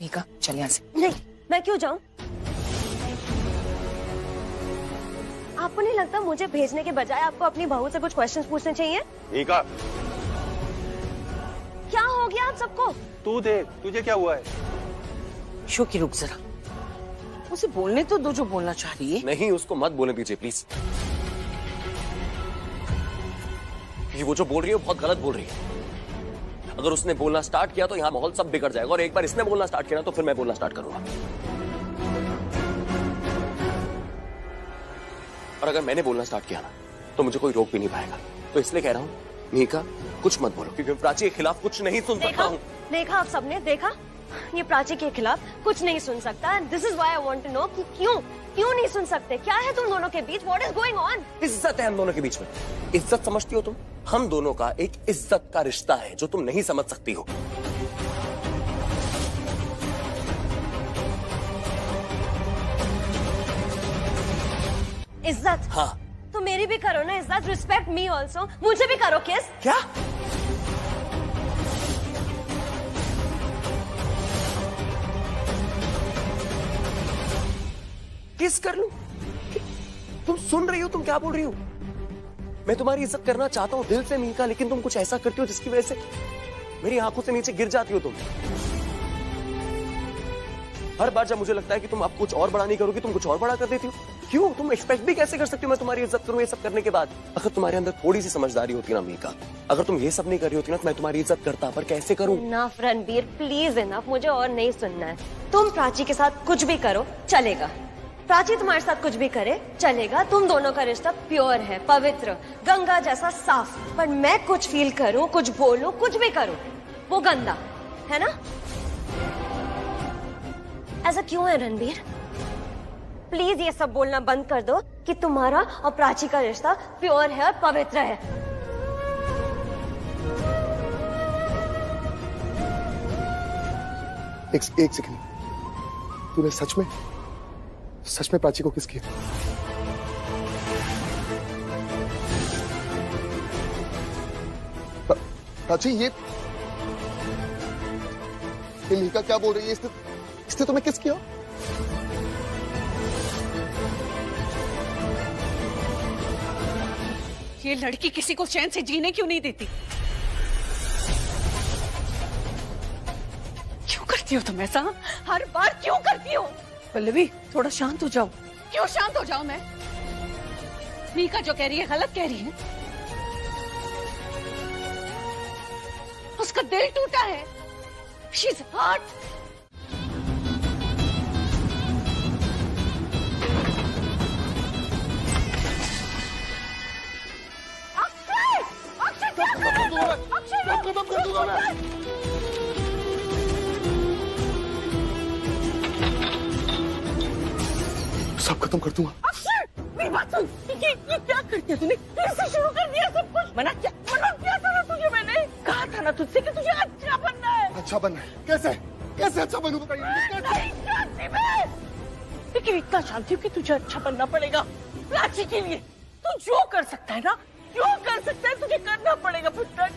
मीका चल यहाँ से। नहीं, मैं क्यों जाऊं? आपको नहीं लगता मुझे भेजने के बजाय आपको अपनी बहू से कुछ क्वेश्चंस पूछने चाहिए? मीका, क्या हो गया आप सबको? तू देख, तुझे क्या हुआ है? शोकी रुक जरा, उसे बोलने तो दो जो बोलना चाह रही है। नहीं, उसको मत बोलने दीजिए प्लीज। ये वो जो बोल रही है वो बहुत गलत बोल रही है। अगर उसने बोलना स्टार्ट किया तो यहाँ माहौल सब बिगड़ जाएगा, और एक बार इसने बोलना स्टार्ट किया ना तो फिर मैं बोलना स्टार्ट करूंगा। और अगर मैंने बोलना स्टार्ट किया ना तो मुझे कोई रोक भी नहीं पाएगा। तो इसलिए कह रहा हूँ मीका, कुछ मत बोलो, क्योंकि प्राची के खिलाफ कुछ नहीं सुन सकता हूँ। देखा आप सबने, देखा ये प्राची के खिलाफ कुछ नहीं सुन सकता। This is why I want to know कि क्यों नहीं सुन सकते? क्या है तुम दोनों के बीच? What is going on? इज्जत है हम दोनों के बीच में। इज्जत समझती हो तुम? हम दोनों का एक इज्जत का रिश्ता है जो तुम नहीं समझ सकती हो। इज्जत? हाँ, तो मेरी भी करो ना इज्जत। रिस्पेक्ट मी ऑल्सो, मुझे भी करो किस। क्या? किस कर लूं? तुम सुन रही हो? तुम क्या बोल रही हो? मैं तुम्हारी इज्जत करना चाहता हूं दिल से मीका, लेकिन तुम कुछ ऐसा करती हो जिसकी वजह से मेरी आंखों से नीचे गिर जाती हो तुम। हर बार जब मुझे लगता है कि तुम अब कुछ और बड़ा नहीं करोगी, तुम कुछ और बड़ा कर देती हो। क्यों? तुम एक्सपेक्ट भी कैसे कर सकती हो मैं तुम्हारी इज्जत करूं ये सब करने के बाद? अगर तुम्हारे अंदर थोड़ी सी समझदारी होती ना मीका, अगर तुम ये सब नहीं कर रही होती ना तो मैं तुम्हारी इज्जत करता, पर कैसे करूं? इनफ रणबीर, प्लीज इनफ, मुझे और नहीं सुनना है। तुम प्राची के साथ कुछ भी करो चलेगा, प्राची तुम्हारे साथ कुछ भी करे चलेगा। तुम दोनों का रिश्ता प्योर है, पवित्र, गंगा जैसा साफ। पर मैं कुछ फील करूं, कुछ बोलूं, कुछ भी करूं, वो गंदा है ना? ऐसा क्यों है रणबीर? प्लीज ये सब बोलना बंद कर दो कि तुम्हारा और प्राची का रिश्ता प्योर है और पवित्र है। एक सेकंड, तूने सच में प्राची को किस किया? प्राची, ये मीका क्या बोल रही है? इसने तुम्हें किस किया? ये लड़की किसी को चैन से जीने क्यों नहीं देती? क्यों करती हो तुम ऐसा? हर बार क्यों करती हो? पल्लवी, थोड़ा शांत हो जाओ। क्यों शांत हो जाओ मैं? मीका जो कह रही है गलत कह रही है। उसका दिल टूटा है। She's hurt. सब खत्म कर दूंगा। अक्षय, मेरी बात सुन। ये क्या करती है तूने? फिर से शुरू कर दिया सब कुछ। मना क्या था ना तुझे? मैंने कहा था ना तुझसे कि तुझे अच्छा बनना है। अच्छा बनना है? कैसे अच्छा बनूं बताइए? नहीं जानती मैं, लेकिन इतना जानती हूँ कि तुझे अच्छा बनना पड़ेगा प्राची के लिए। तू जो कर सकता है ना, जो कर सकता है तुझे करना पड़ेगा पुत्र।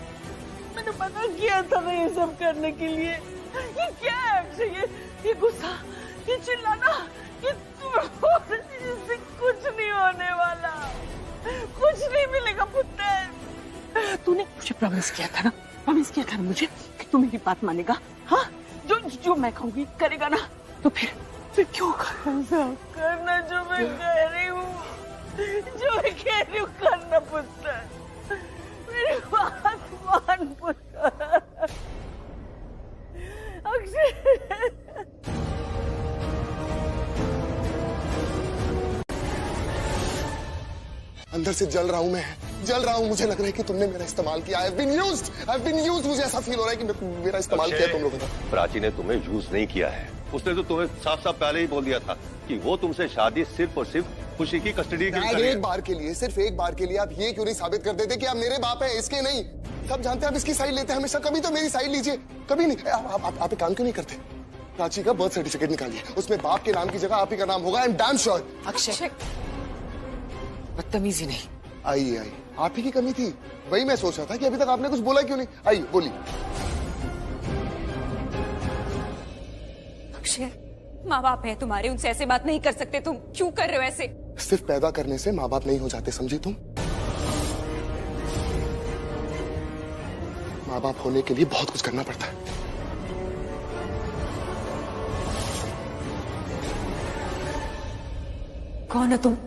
मैंने मना किया था ना ये सब करने के लिए। ये क्या है अक्षय? ये गुस्सा, ये चिल्लाना, ये इससे कुछ नहीं होने वाला, कुछ नहीं मिलेगा पुत्र। तूने मुझे प्रॉमिस किया था ना मुझे कि तू मेरी बात मानेगा। हाँ, जो मैं कहूँगी करेगा ना? तो फिर क्यों करना जो मैं कह रही हूँ, करना पुत्र। मेरी बात मान पुत्र। अक्षय, अंदर से जल रहा हूँ। मुझे लग रहा है कि तुमने मेरा इस्तेमाल किया। I've been used. मुझे ऐसा फील हो रहा है कि मेरा इस्तेमाल किया तुम लोगों ने। प्राची ने तुम्हें यूज नहीं किया है। उसने तो तुम्हें साफ साफ पहले ही बोल दिया था कि वो तुमसे शादी सिर्फ और सिर्फ खुशी की कस्टडी के लिए। एक बार के लिए, सिर्फ एक बार के लिए आप ये क्यों नहीं साबित कर देते कि आप मेरे बाप हैं, इसके नहीं? सब जानते हैं आप इसकी साइड लेते हैं हमेशा, कभी तो मेरी साइड लीजिए। कभी नहीं। आप एक काम क्यों नहीं करते? प्राची का बर्थ सर्टिफिकेट निकालिए, उसमें बाप के नाम की जगह आप ही का नाम होगा। I am damn sure. Akshay, बदतमीजी नहीं। आइए आप ही की कमी थी, वही मैं सोच रहा था कि अभी तक आपने कुछ बोला क्यों नहीं। आइए बोलिए। अक्षय, माँ बाप है तुम्हारे, उनसे ऐसे बात नहीं कर सकते, तुम क्यों कर रहे हो ऐसे? सिर्फ पैदा करने से माँ बाप नहीं हो जाते, समझी तुम? माँ बाप होने के लिए बहुत कुछ करना पड़ता है। कौन हो तुम?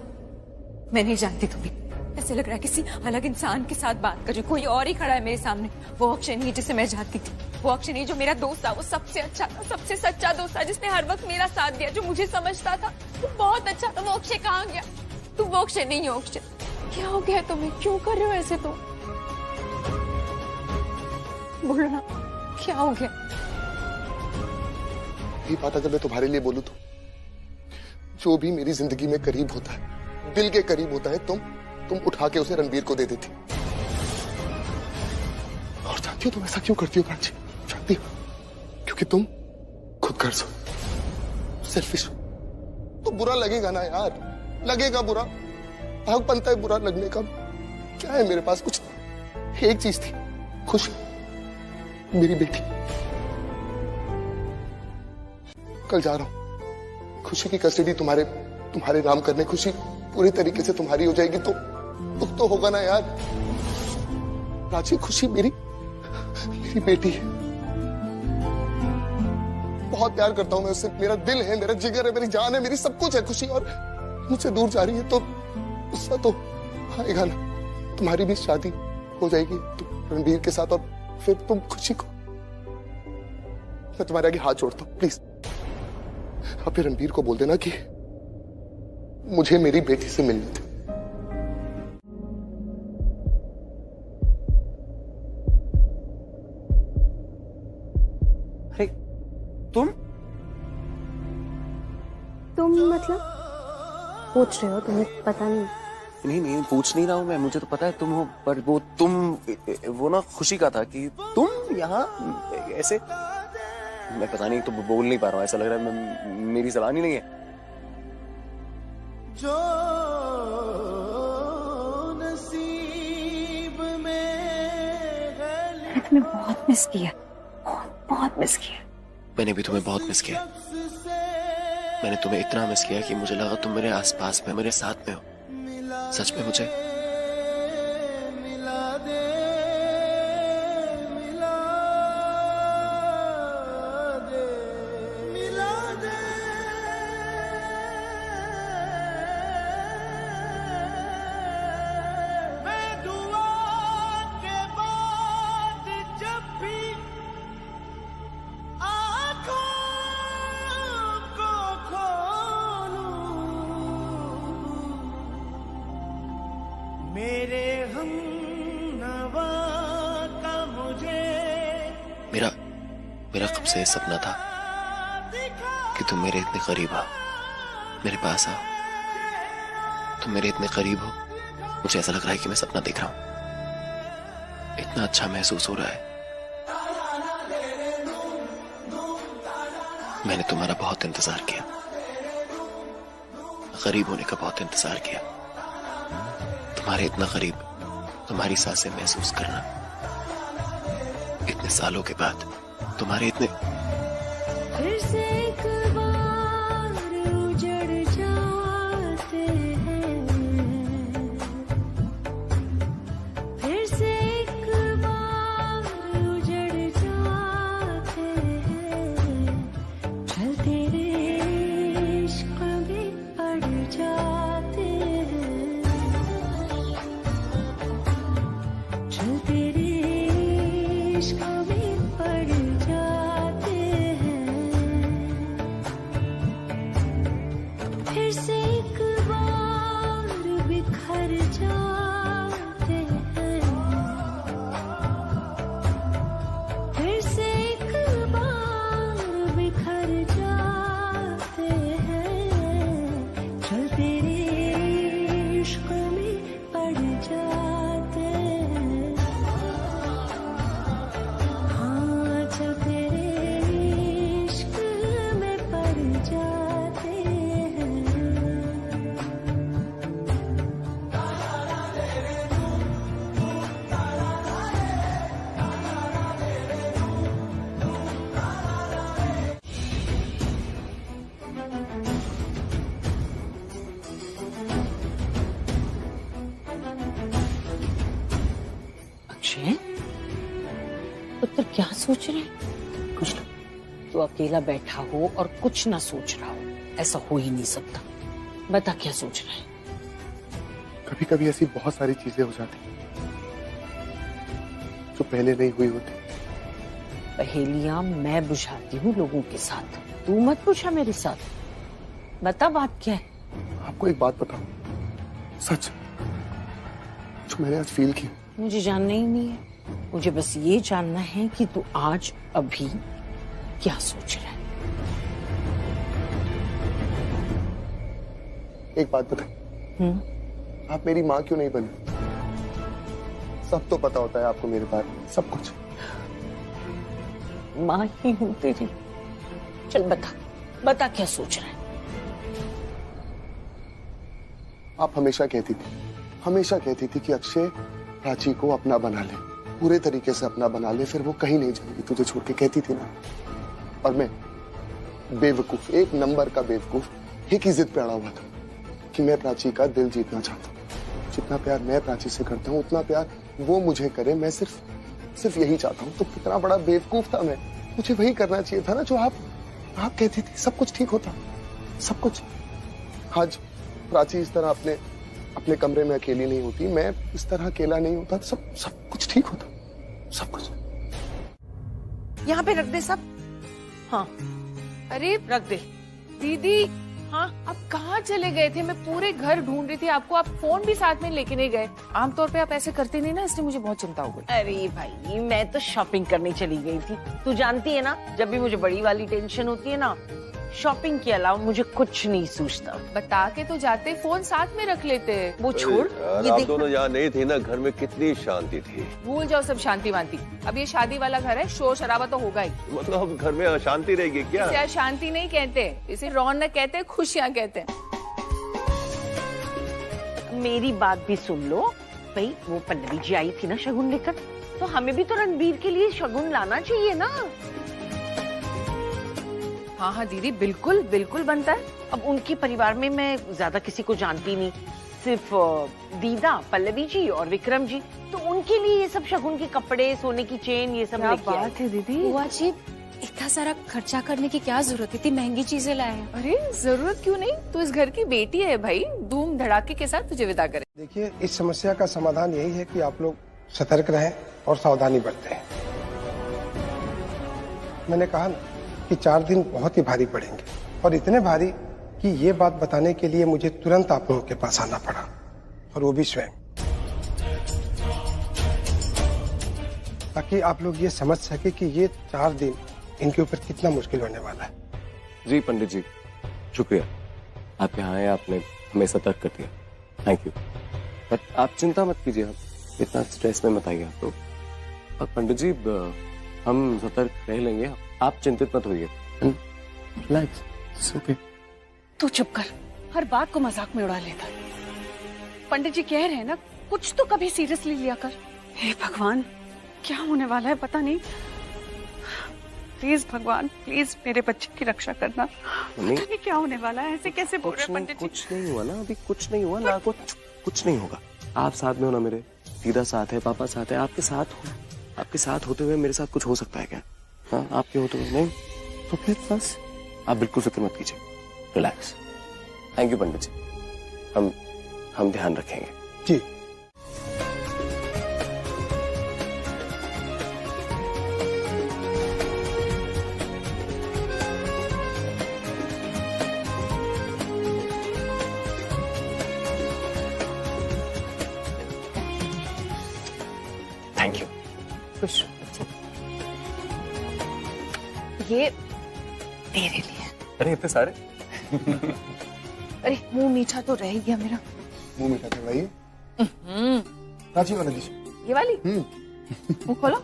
मैं नहीं जानती तुम्हें। ऐसे लग रहा है किसी अलग इंसान के साथ बात कर रही हूँ, कोई और ही खड़ा है मेरे सामने। वो अक्षय नहीं जिसे मैं जानती थी, वो अक्षय नहीं जो मेरा दोस्त था, वो सबसे अच्छा था, सबसे सच्चा दोस्त था, जिसने हर वक्त मेरा साथ दिया, जो मुझे समझता था, वो बहुत अच्छा था। वो अक्षय कहाँ गया? तुम वो अक्षय नहीं हो। अक्षय, क्या हो गया तुम्हें? क्यों कर रहे हो ऐसे तुम? बोलो ना, क्या हो गया? ये बात अगर मैं तुम्हारे लिए बोलूं तो, जो भी मेरी जिंदगी में करीब होता है, दिल के करीब होता है, तुम उठा के उसे रणबीर को दे देती। और जानती हो तुम ऐसा क्यों करती हो प्राची? जानती हो? क्योंकि तुम खुद कर्ज हो, सेल्फिश हो। तो बुरा लगेगा ना यार, लगेगा बुरा। आग बनता है बुरा लगने का। क्या है मेरे पास? कुछ एक चीज थी, खुशी, मेरी बेटी। कल जा रहा हूं, खुशी की कस्टडी तुम्हारे नाम करने। खुशी पूरी तरीके से तुम्हारी हो जाएगी तो दुख तो होगा ना यार। प्राची, खुशी मेरी बेटी है। बहुत प्यार करता हूं मैं उससे, मेरा दिल है, मेरा जिगर है, मेरी जान है, मेरी सब कुछ है खुशी। और मुझसे दूर जा रही है तो गुस्सा तो आएगा ना। तुम्हारी भी शादी हो जाएगी तुम रणबीर के साथ, और फिर तुम खुशी को। मैं तुम्हारे आगे हाथ जोड़ता हूं, प्लीज अब फिर रणबीर को बोल देना कि मुझे मेरी बेटी से मिलने दे। अरे तुम मतलब पूछ रहे हो? तुम्हें पता नहीं? नहीं पूछ नहीं रहा हूँ मैं, मुझे तो पता है तुम हो, पर वो तुम, वो ना खुशी का था कि तुम यहाँ ऐसे। मैं पता नहीं, तो बोल नहीं पा रहा हूँ, ऐसा लग रहा है मेरी जबान ही नहीं है। जो नसीब में मैंने तुम्हें बहुत मिस किया, बहुत मिस किया। मैंने भी तुम्हें बहुत मिस किया। मैंने तुम्हें इतना मिस किया कि मुझे लगा तुम मेरे आसपास में, मेरे साथ में हो। सच में मुझे मिला दे, मिला दे, मिला दे। मैं दुआ के बाद जब भी आँखों को खोलूं, मेरे हमनवा का मुझे मेरा कब से सपना था कि तुम मेरे इतने करीब हो, मेरे पास आओ। तुम मेरे इतने करीब हो, मुझे ऐसा लग रहा है कि मैं सपना देख रहा हूं। इतना अच्छा महसूस हो रहा है। मैंने तुम्हारा बहुत इंतजार किया, करीब होने का बहुत इंतजार किया। तुम्हारे इतना करीब, तुम्हारी सांसें महसूस करना, इतने सालों के बाद तुम्हारे इतने। फिर से एक बार उजड़ जाते हैं, फिर से एक बार उजड़ जाते हैं, चलते रे इश्क में पड़ जाते हैं, चलते रे इश्क में पड़ जाते हैं, फिर से एक बार बिखर जाते हैं, फिर से एक बार बिखर जाते हैं, चलते रे इश्क में पड़ जाते हैं। पुत्र क्या सोच रहे हैं? कुछ नहीं। तू अकेला बैठा हो और कुछ ना सोच रहा हो, ऐसा हो ही नहीं सकता। बता क्या सोच रहा है? कभी कभी ऐसी बहुत सारी चीजें हो जाती जो पहले नहीं हुई होती। पहेलियां मैं बुझाती हूँ लोगों के साथ, तू मत पूछा मेरे साथ। बता बात क्या है? आपको एक बात बताऊं, सच जो मैंने आज फील की। मुझे जानना ही नहीं है, मुझे बस ये जानना है कि तू आज अभी क्या सोच रहा है। एक बात बताइए, आप मेरी माँ क्यों नहीं बनी? सब तो पता होता है आपको मेरे बारे में, सब कुछ। माँ ही हूं तेरी। चल बता, बता क्या सोच रहा है? आप हमेशा कहती थी कि अक्षय प्राची को अपना बना ले, पूरे तरीके से अपना बना ले, फिर वो कहीं नहीं जाएगी तुझे छोड़ के, कहती थी ना। और मैं बेवकूफ, एक नंबर का बेवकूफ, एक ही जिद पे अड़ा हुआ था कि मैं प्राची का दिल जीतना चाहता हूँ। जितना प्यार मैं प्राची से करता हूँ उतना प्यार वो मुझे करे, मैं सिर्फ यही चाहता हूँ। तो कितना बड़ा बेवकूफ था मैं। मुझे वही करना चाहिए था ना जो आप कहती थी, सब कुछ ठीक होता, सब कुछ। आज प्राची इस तरह अपने कमरे में अकेली नहीं होती, मैं इस तरह अकेला नहीं होता, सब कुछ ठीक होता, सब कुछ। यहाँ पे रख दे सब। हाँ अरे रख दे। दीदी, हाँ आप कहाँ चले गए थे? मैं पूरे घर ढूंढ रही थी आपको, आप फोन भी साथ में लेके नहीं गए। आमतौर पे आप ऐसे करते नहीं ना, इसलिए मुझे बहुत चिंता हो गई। अरे भाई, मैं तो शॉपिंग करने चली गई थी। तू जानती है ना, जब भी मुझे बड़ी वाली टेंशन होती है ना, शॉपिंग के अलावा मुझे कुछ नहीं सूझता। बता के तो जाते, फोन साथ में रख लेते। वो छोड़, यार, ये आप देख दोनों यहाँ नहीं थे ना, घर में कितनी शांति थी। भूल जाओ सब शांति वांति। अब ये शादी वाला घर है, शोर शराबा तो होगा ही। मतलब अब घर में अशांति रहेगी क्या? इसे अशांति नहीं कहते, इसे रौनक कहते, खुशियाँ कहते हैं। मेरी बात भी सुन लो भाई। वो पल्लवी जी आई थी ना शगुन लेकर, तो हमें भी तो रणबीर के लिए शगुन लाना चाहिए ना। हाँ हाँ दीदी, बिल्कुल बिल्कुल बनता है। अब उनके परिवार में मैं ज्यादा किसी को जानती नहीं, सिर्फ दीदा, पल्लवी जी और विक्रम जी। तो उनके लिए ये सब शगुन के कपड़े, सोने की चेन, ये सब लेके आए। बात है दीदी। बुआ जी, इतना सारा खर्चा करने की क्या जरूरत है? इतनी महंगी चीजें लाए हैं। अरे जरूरत क्यों नहीं, तू इस घर की बेटी है भाई, धूम धड़ाके के साथ तुझे विदा करे। देखिए, इस समस्या का समाधान यही है कि आप लोग सतर्क रहें और सावधानी बरतें। मैंने कहा ना कि 4 दिन बहुत ही भारी पड़ेंगे, और इतने भारी कि ये बात बताने के लिए मुझे तुरंत आप लोगों के पास आना पड़ा, और वो भी स्वयं, ताकि आप लोग ये समझ सके कि ये 4 दिन इनके ऊपर कितना मुश्किल होने वाला है। जी पंडित जी, शुक्रिया, आप यहाँ आए, आपने हमें सतर्क कर दिया, थैंक यू। बट आप चिंता मत कीजिए, आप इतना स्ट्रेस में मत आइए आप तो। और पंडित जी, हम सतर्क रह लेंगे, आप चिंतित मत होइए। Relax, okay. तू चुप कर, हर बात को मजाक में उड़ा लेता। पंडित जी कह रहे हैं ना, कुछ तो कभी सीरियसली लिया कर। हे भगवान, क्या होने वाला है पता नहीं। प्लीज भगवान, प्लीज मेरे बच्चे की रक्षा करना। पता नहीं क्या होने वाला है, ऐसे कैसे बोल रहे हैं पंडित जी? कुछ नहीं हुआ ना, अभी कुछ नहीं हुआ ना, कुछ नहीं होगा। आप साथ में हो ना मेरे, दीदा साथ है, पापा साथ है, आपके साथ होते हुए मेरे साथ कुछ हो सकता है क्या? हाँ, आपके होते हुए नहीं, तो फिर बस आप बिल्कुल फिक्र मत कीजिए, रिलैक्स। थैंक यू पंडित जी, हम ध्यान रखेंगे जी। Thank you. खुश ये तेरे लिए। अरे इतने सारे? अरे मुंह मीठा तो रह गया मेरा। मुंह मीठा करवाइए। प्राची वाला दीजिए। ये वाली मुंह खोलो।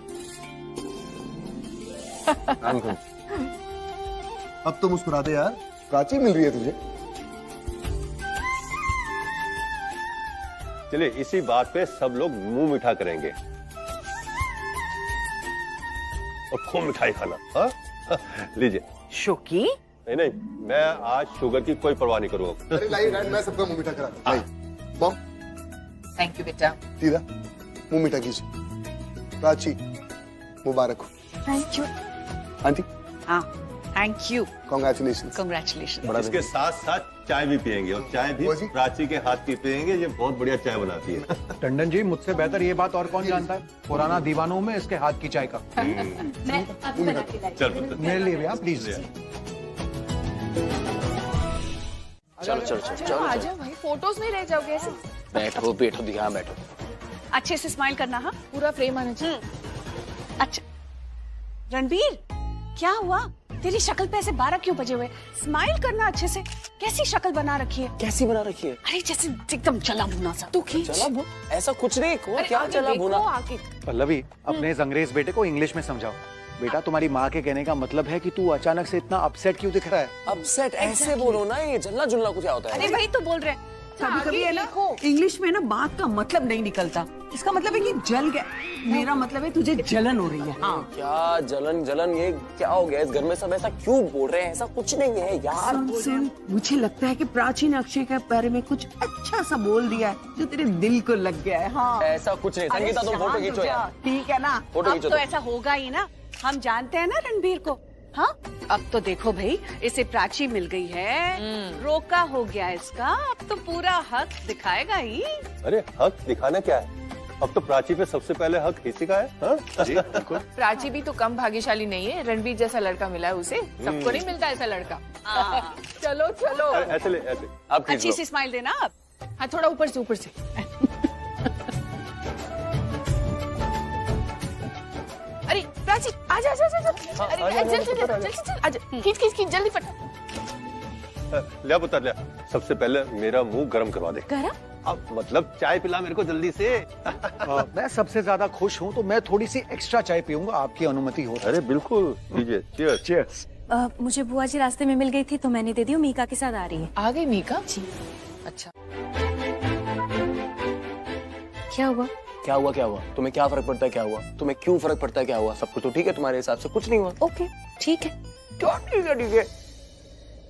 अब तो मुस्कुरा दे यार, प्राची मिल रही है तुझे। चलिए इसी बात पे सब लोग मुंह मीठा करेंगे और खूब मिठाई खाना। हाँ लीजिए। शोकी, नहीं नहीं, मैं आज शुगर की कोई परवाह नहीं करूंगा। अरे लाइए डैड, मैं सबका मुंह मीठा करा दूं। मॉम, थैंक यू बेटा। दीदा मुंह मीठा कीजिए। प्राची मुबारक हो। Thank you. आंटी हाँ, थैंक यू। कॉन्ग्रेचुलेशन। कंग्रेचुलेशन। इसके साथ साथ चाय भी पियेंगे और चाय भी वो जी? प्राची के हाथ की पियेंगे। ये बहुत बढ़िया चाय बनाती है। टंडन जी, मुझसे बेहतर ये बात और कौन जानता है? पुराना दीवानों में इसके हाथ की चाय का। मैं अभी बना के लाई। चल पुत्र। मेरे लिए भी आप प्लीज। चलो चलो चलो चलो आ जाओ भाई, फोटोज में रह जाओगे ऐसे। बैठो बैठो दी, हाँ बैठो। अच्छे से स्माइल करना। हाँ, पूरा फ्रेम आना चाहिए। अच्छा रणबीर, क्या हुआ? तेरी शक्ल पे ऐसे 12 क्यों बजे हुए? स्माइल करना अच्छे से। कैसी शक्ल बना रखी है? कैसी बना रखी है? अरे जैसे एकदम जला भुना सा। तू खींच। चला भुन? ऐसा कुछ नहीं। अरे क्या आगे चला देखो, भुना? आगे। पल्लवी, अपने इस अंग्रेज बेटे को इंग्लिश में समझाओ। बेटा, तुम्हारी माँ के कहने का मतलब है कि तू अचानक से इतना अपसेट क्यों दिख रहा है? अपसेट ऐसे बोलो ना, ये जलना जुलना को क्या होता है? अरे वही तो बोल रहे हैं। कभी कभी है ना, इंग्लिश में ना बात का मतलब नहीं निकलता। इसका मतलब है कि जल गया। मेरा मतलब है तुझे जलन हो रही है। हाँ। क्या जलन जलन, ये क्या हो गया? इस घर में सब ऐसा क्यों बोल रहे हैं? ऐसा कुछ नहीं है यार। सुन, मुझे लगता है कि प्राचीन अक्षय के बारे में कुछ अच्छा सा बोल दिया है जो तेरे दिल को लग गया है। हाँ, ऐसा कुछ नहीं। संगीता, तुम फोटो खींचो यार। ठीक है ना? फोटो अब खींचो तो ऐसा होगा ही ना। हम जानते हैं ना रणबीर को। हाँ, अब तो देखो भाई, इसे प्राची मिल गई है, रोका हो गया इसका, अब तो पूरा हक दिखाएगा ही। अरे हक दिखाना क्या है? अब तो प्राची पे सबसे पहले हक इसी का है। हाँ? जी बिल्कुल। प्राची भी तो कम भाग्यशाली नहीं है। रणबीर जैसा लड़का मिला है उसे। सबको नहीं मिलता ऐसा लड़का। चलो चलो, अरे ऐसे ले, ऐसे आप खींच अच्छी लो। सी स्माइल देना अब। हाँ थोड़ा ऊपर से ऊपर से। अरे प्राची आजा आजा आजा। अरे जल्दी जल्दी जल्दी आजा, खींच खींच खींच जल्दी फट। लिया पुत्र लिया। सबसे पहले मेरा मुंह गर्म करवा दे। गरम? अब मतलब चाय पिला मेरे को जल्दी से। मैं सबसे ज्यादा खुश हूँ तो मैं थोड़ी सी एक्स्ट्रा चाय पीऊंगा, आपकी अनुमति हो? अरे बिल्कुल, लीजिए। चीयर्स। चीयर्स। मुझे बुआ जी रास्ते में मिल गई थी तो मैंने दे दी। मीका के साथ आ रही है। आ गई मीका जी। अच्छा, क्या हुआ? क्या हुआ? क्या हुआ? तुम्हें क्या फर्क पड़ता है? क्या हुआ? तुम्हें क्यों फर्क पड़ता है? क्या हुआ? सब कुछ तो ठीक है तुम्हारे हिसाब से? कुछ नहीं हुआ? ओके, ठीक है। क्या ठीक है? ठीक है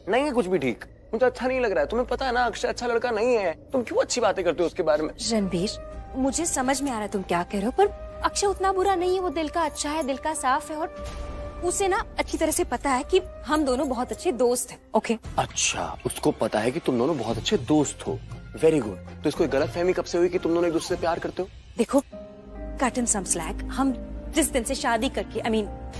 नहीं है कुछ भी ठीक। मुझे अच्छा नहीं लग रहा है। तुम्हें पता है ना अक्षय अच्छा लड़का नहीं है। तुम क्यों अच्छी बातें करते हो उसके बारे में? रणबीर, मुझे समझ में आ रहा है तुम क्या कह रहे हो, पर अक्षय उतना बुरा नहीं है। वो दिल का अच्छा है, दिल का साफ है, और उसे ना अच्छी तरह से पता है कि हम दोनों बहुत अच्छे दोस्त हैं। ओके? अच्छा, उसको पता है कि तुम दोनों बहुत अच्छे दोस्त हो। Very good. तो इसको गलत फहमी कब से हुई कि तुम दोनों एक दूसरे से प्यार करते हो? देखो, कट इन सम स्लैक। हम जिस दिन से शादी करके,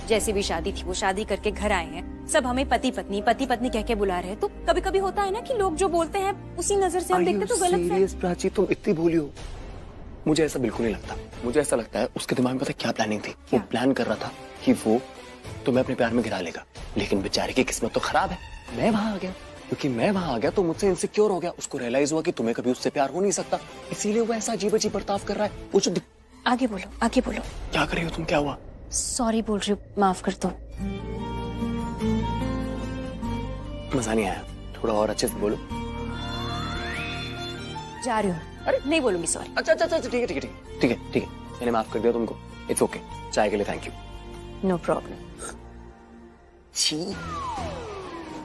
जैसी भी शादी थी वो शादी करके घर आए हैं, सब हमें पति पत्नी कह के बुला रहे हैं। तो कभी कभी होता है ना कि लोग जो बोलते हैं उसी नजर से हम देखते तो गलत सीरियस प्राची, तुम इतनी भूली हो? मुझे ऐसा बिल्कुल नहीं लगता। मुझे ऐसा लगता है उसके दिमाग में पता क्या प्लानिंग थी। वो प्लान कर रहा था कि वो तुम्हें अपने प्यार में गिरा लेगा, लेकिन बेचारे की किस्मत तो खराब है। मैं वहां आ गया, क्योंकि मैं वहां आ गया तो मुझसे इनसिक्योर हो गया। उसको रियलाइज हुआ कि तुम्हें कभी उससे प्यार हो नहीं सकता, इसीलिए वो ऐसा अजीब अजीब बर्ताव कर रहा है। वो जो आगे बोलो, आगे बोलो। क्या कर रही हो तुम? क्या हुआ? सॉरी बोल रही हूँ, माफ कर दो। मजा नहीं आया, थोड़ा और अच्छे से बोलो। जा रही हूँ। अरे नहीं बोलूंगी सॉरी। अच्छा अच्छा अच्छा, ठीक है ठीक है ठीक है ठीक है ठीक है, मैंने माफ कर दिया तुमको। It's okay. चाय के लिए थैंक यू। No problem.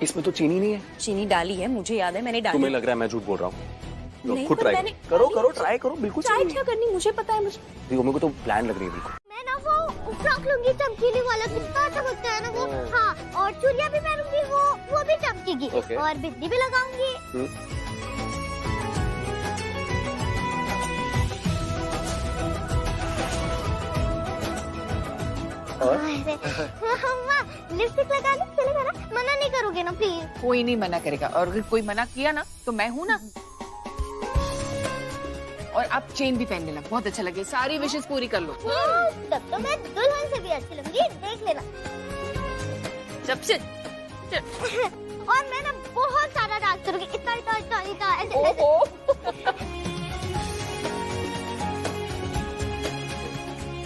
इसमें तो चीनी नहीं है। चीनी डाली है, मुझे याद है, मैंने डाली। तुम्हें लग रहा है मैं झूठ बोल रहा हूँ? नहीं, खुद पर ट्राई मैंने करो करो ट्राई करो। बिल्कुल ट्राई क्या करनी, मुझे पता है। मुझे देखो, मेरे को तो प्लान लग रही है बिल्कुल। मैं ना वो फ्रॉक लूंगी चमकीली वाला, कितना चमकता है ना वो। हाँ, और चूड़ियां भी पहनूंगी, वो भी चमकेगी। Okay. और बिंदी भी लगाऊंगी। लिपस्टिक लगा ली, चलेगा ना? मना नहीं करोगे ना प्लीज? कोई नहीं मना करेगा, और अगर कोई मना किया ना तो मैं हूं ना। और आप चेन भी पहनने लग, बहुत अच्छा लगे। सारी विशेष पूरी कर लो। तब तो मैं दुल्हन से भी अच्छी लगूंगी, देख लेना। जब से और मैं ना बहुत सारा डांस करूंगी, इतना इतना इतना इतना ऐसे।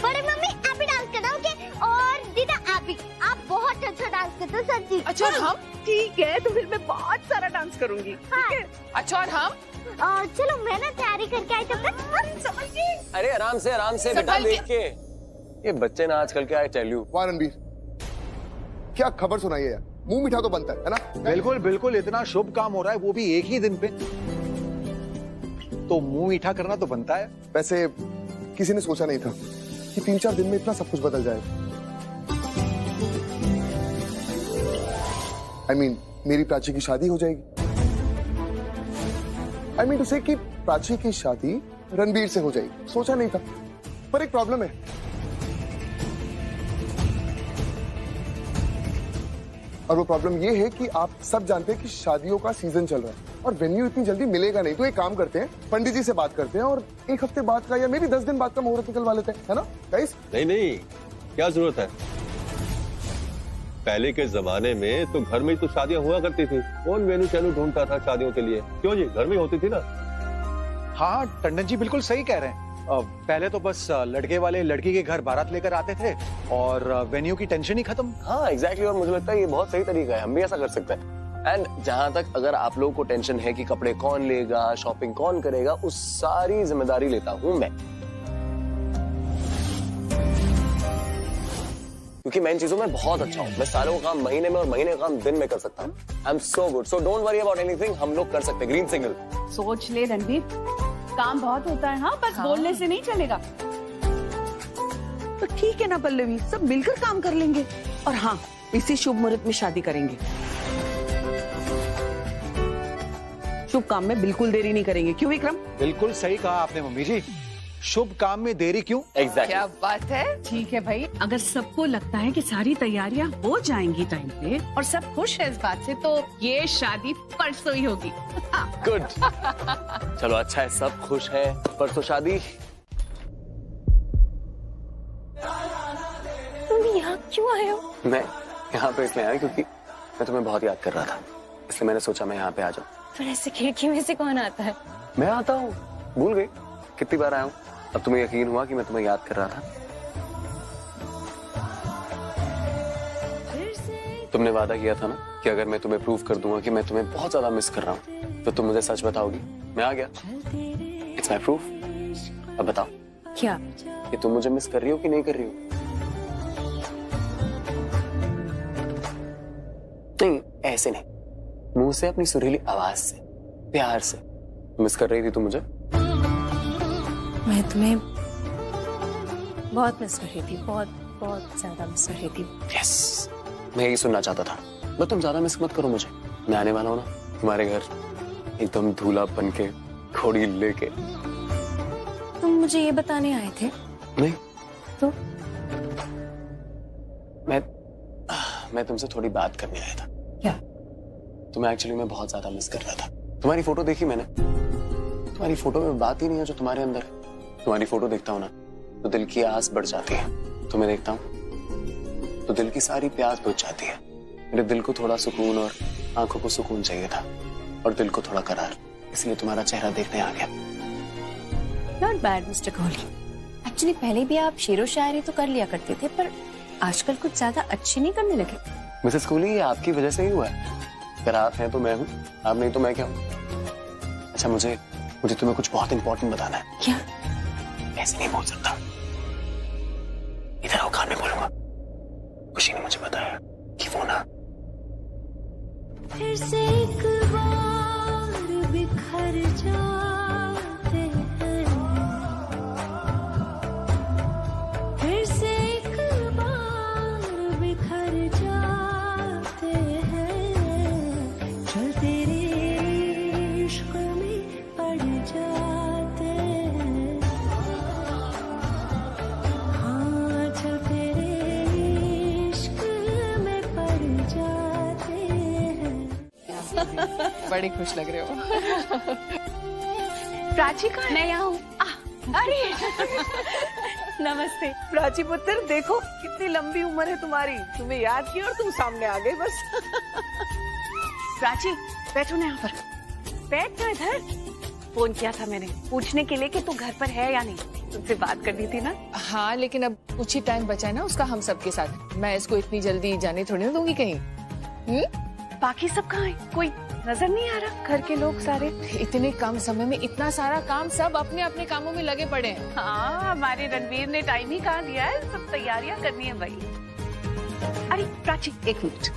बड़े मम्मी आप भी डांस करना, ओके? और दीदा आप भी, आप बहुत अच्छा डांस करते हो सच्ची। अच्छा और हम? ठीक है, तो फिर मैं बहुत सारा डांस करूंगी। हाँ। ठीक है? अच्छा और हम? चलो मैं ना तैयारी करके आई, तब तक समझ गई। अरे आराम से बेटा, देख के। ये बच्चे ना आजकल क्या है, टेल यू। वाह रणबीर, क्या खबर सुनाई है यार? मुंह मीठा तो बनता है ना? बिल्कुल बिल्कुल, इतना शुभ काम हो रहा है, वो भी एक ही दिन पे, तो मुंह मीठा करना तो बनता है। वैसे किसी ने सोचा नहीं था कि 3-4 दिन में इतना सब कुछ बदल जाए। I mean, मेरी प्राची की शादी हो जाएगी। I mean to say कि प्राची की शादी रणबीर से हो जाएगी। सोचा नहीं था, पर एक प्रॉब्लम है। और वो प्रॉब्लम ये है कि आप सब जानते हैं कि शादियों का सीजन चल रहा है और वेन्यू इतनी जल्दी मिलेगा नहीं। तो एक काम करते हैं, पंडित जी से बात करते हैं और एक हफ्ते बाद का या मे भी 10 दिन बाद का मुहूर्त निकलवा लेते हैं, है ना गाइस? नहीं, क्या जरूरत है? पहले के जमाने में तो घर में ही तो शादियां हुआ करती थी। कौन वेन्यू चैनल ढूंढता था शादियों के लिए? क्यों जी, घर में होती थी ना। हाँ, टंडन जी बिल्कुल सही कह रहे हैं। पहले तो बस लड़के वाले लड़की के घर बारात लेकर आते थे और वेन्यू की टेंशन ही खत्म। हाँ एग्जैक्टली, और मुझे लगता है ये बहुत सही तरीका है, हम भी ऐसा कर सकते हैं। एंड जहां तक अगर आप लोगों को टेंशन है कि कपड़े कौन लेगा, शॉपिंग कौन करेगा, उस सारी जिम्मेदारी लेता हूं मैं, क्योंकि मैं इन चीजों में बहुत अच्छा हूँ। मैं सालों का काम महीने में और महीने का काम दिन में कर सकता हूँ। I am so good, so don't worry about anything. हम लोग कर सकते हैं। Green signal. सोच ले रणबीर, काम बहुत होता है। हाँ, बस बोलने से नहीं चलेगा। तो ठीक है ना पल्लवी, सब मिलकर काम कर लेंगे। और हाँ, इसी शुभ मुहूर्त में शादी करेंगे। शुभ काम में बिल्कुल देरी नहीं करेंगे, क्यों विक्रम? बिल्कुल सही कहा आपने मम्मी जी, शुभ काम में देरी क्यों? एग्जैक्टली। क्या बात है। ठीक है भाई, अगर सबको लगता है कि सारी तैयारियां हो जाएंगी टाइम पे और सब खुश है इस बात से, तो ये शादी परसों ही होगी। गुड। चलो अच्छा है, सब खुश है, परसों शादी। तुम यहाँ क्यों आए हो? मैं यहाँ पे इसलिए आया क्योंकि मैं तुम्हें बहुत याद कर रहा था, इसलिए मैंने सोचा मैं यहाँ पे आ जाऊँ। फिर ऐसे खिड़की में से कौन आता है? मैं आता हूँ, भूल गई कितनी बार आया हूँ। अब तुम्हें यकीन हुआ कि मैं तुम्हें याद कर रहा था। तुमने वादा किया था ना कि अगर मैं तुम्हें प्रूव कर दूंगा कि मैं तुम्हें बहुत ज्यादा मिस कर रहा हूँ तो तुम मुझे सच बताओगी। मैं आ गया, इट्स माय प्रूफ। अब बताओ क्या? कि तुम मुझे मिस कर रही हो कि नहीं कर रही हो? नहीं, ऐसे नहीं, मुंह से, अपनी सुरीली आवाज से, प्यार से। मिस कर रही थी तुम मुझे? मैं तुम्हें बहुत मिस कर रही थी, बहुत बहुत ज्यादा मिस कर रही थी। यस, मैं यही सुनना चाहता था। बस तुम ज्यादा मिस मत करो मुझे। मैं आने वाला हूँ ना तुम्हारे घर, एकदम धूला बन के, घोड़ी लेके। तुम मुझे ये बताने आए थे? नहीं तो मैं तुमसे थोड़ी बात करने आया था। क्या? तुम्हें एक्चुअली मैं बहुत ज्यादा मिस कर रहा था। तुम्हारी फोटो देखी मैंने, तुम्हारी फोटो में बात ही नहीं है जो तुम्हारे अंदर है। तुम्हारी फोटो देखता हूँ ना तो दिल की आस बढ़ जाती है। तुम्हें देखता हूँ तो दिल की सारी प्यास बुझ जाती है। मेरे दिल को थोड़ा सुकून और आंखों को सुकून चाहिए था और दिल को थोड़ा करार, इसलिए तुम्हारा चेहरा देखने आ गया। Not bad mister Kohli. Actually पहले भी आप शेरो शायरी तो कर लिया करते थे, पर आजकल कुछ ज्यादा अच्छी नहीं करने लगे। मिसेस कोहली, ये आपकी वजह से ही हुआ है। अगर आप हैं तो मैं हूँ, आप नहीं तो मैं क्या हूँ? अच्छा, मुझे तुम्हें कुछ बहुत इंपॉर्टेंट बताना है। क्या? ऐसे नहीं बोल सकता, इधर आओ, कान में बोलूंगा। खुशी ने मुझे बताया कि वो ना फिर से एक बार बिखर जाते हैं, फिर से एक बार बिखर जाते हैं, चल तेरे इश्क में पड़ जाते हैं। हाँ, चल तेरे इश्क में पड़ जाते हैं। बड़ी खुश लग रहे हो। प्राची कहाँ है? मैं यहाँ हूँ। अरे नमस्ते प्राची पुत्र, देखो कितनी लंबी उम्र है तुम्हारी। तुम्हें याद किया और तुम सामने आ गए बस। प्राची बैठो ना यहाँ पर। बैठ ना इधर। फोन किया था मैंने पूछने के लिए कि तू घर पर है या नहीं। तुमसे बात करनी थी ना। हाँ, लेकिन अब कुछ ही टाइम बचा है ना उसका हम सबके साथ। मैं इसको इतनी जल्दी जाने थोड़ी ना दूंगी कहीं। बाकी सब कहाँ है? कोई नजर नहीं आ रहा? घर के लोग सारे इतने कम समय में इतना सारा काम, सब अपने अपने कामों में लगे पड़े हैं। हाँ, हमारे रणवीर ने टाइम ही कहाँ दिया है, सब तैयारियां करनी है भाई। अरे प्राची, एक मिनट।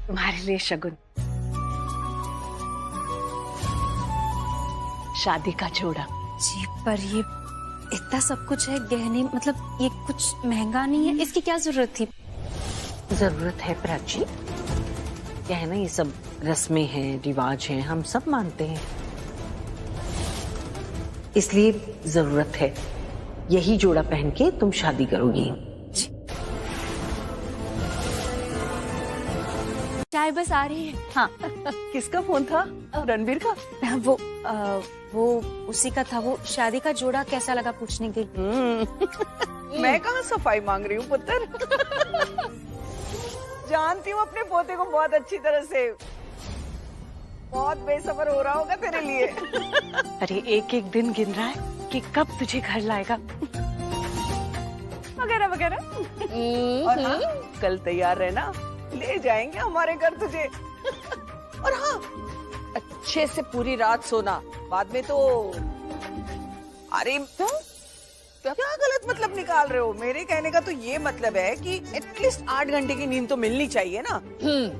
तुम्हारे लिए शगुन, शादी का जोड़ा। जी, पर ये इतना सब कुछ है, गहने, मतलब ये कुछ महंगा नहीं है, इसकी क्या जरूरत थी? जरूरत है प्राची, क्या है ना, ये सब रस्में हैं, रिवाज हैं, हम सब मानते हैं, इसलिए जरूरत है। यही जोड़ा पहन के तुम शादी करोगी। चाय बस आ रही है। हाँ। किसका फोन था? रणबीर का? वो उसी का था। वो शादी का जोड़ा कैसा लगा पूछने के लिए। मैं कहाँ सफाई मांग रही हूँ पुत्र। जानती हूँ अपने पोते को बहुत अच्छी तरह से। बहुत बेसब्र हो रहा होगा तेरे लिए। अरे एक एक दिन गिन रहा है कि कब तुझे घर लाएगा, वगैरह वगैरह। और हाँ, कल तैयार रहना, ले जाएंगे हमारे घर तुझे। और हाँ, अच्छे से पूरी रात सोना, बाद में तो अरे क्या गलत मतलब निकाल रहे हो? मेरे कहने का तो ये मतलब है कि एटलीस्ट 8 घंटे की नींद तो मिलनी चाहिए ना।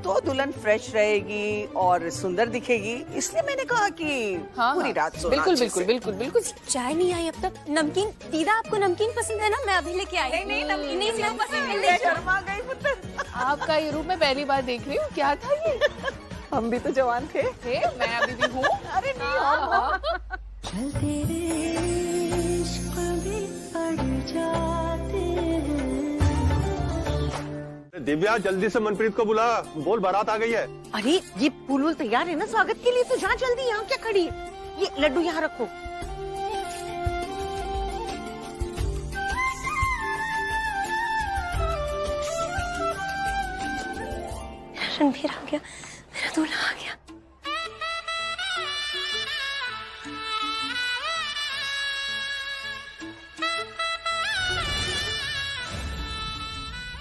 तो दुल्हन फ्रेश रहेगी और सुंदर दिखेगी, इसलिए मैंने कहा कि पूरी रात सोना। बिल्कुल बिल्कुल बिल्कुल बिल्कुल। चाय नहीं आई अब तक। नमकीन दीदा, आपको नमकीन पसंद है ना? मैं अभी लेके आई। नहीं नमकीन नहीं पसंद है। शर्मा गई पुत्र। आपका ये रूप मैं पहली बार देख रही हूँ, क्या था ये? हम भी तो जवान थे। मैं अभी भी हूँ। अरे नहीं, दिव्या जल्दी से मनप्रीत को बुला, बोल बारात आ गई है। अरे ये फूल तैयार है ना स्वागत के लिए, तो जा जल्दी, यहाँ क्या खड़ी है? ये लड्डू यहाँ रखो। रणबीर आ गया, मेरा दूल्हा आ गया।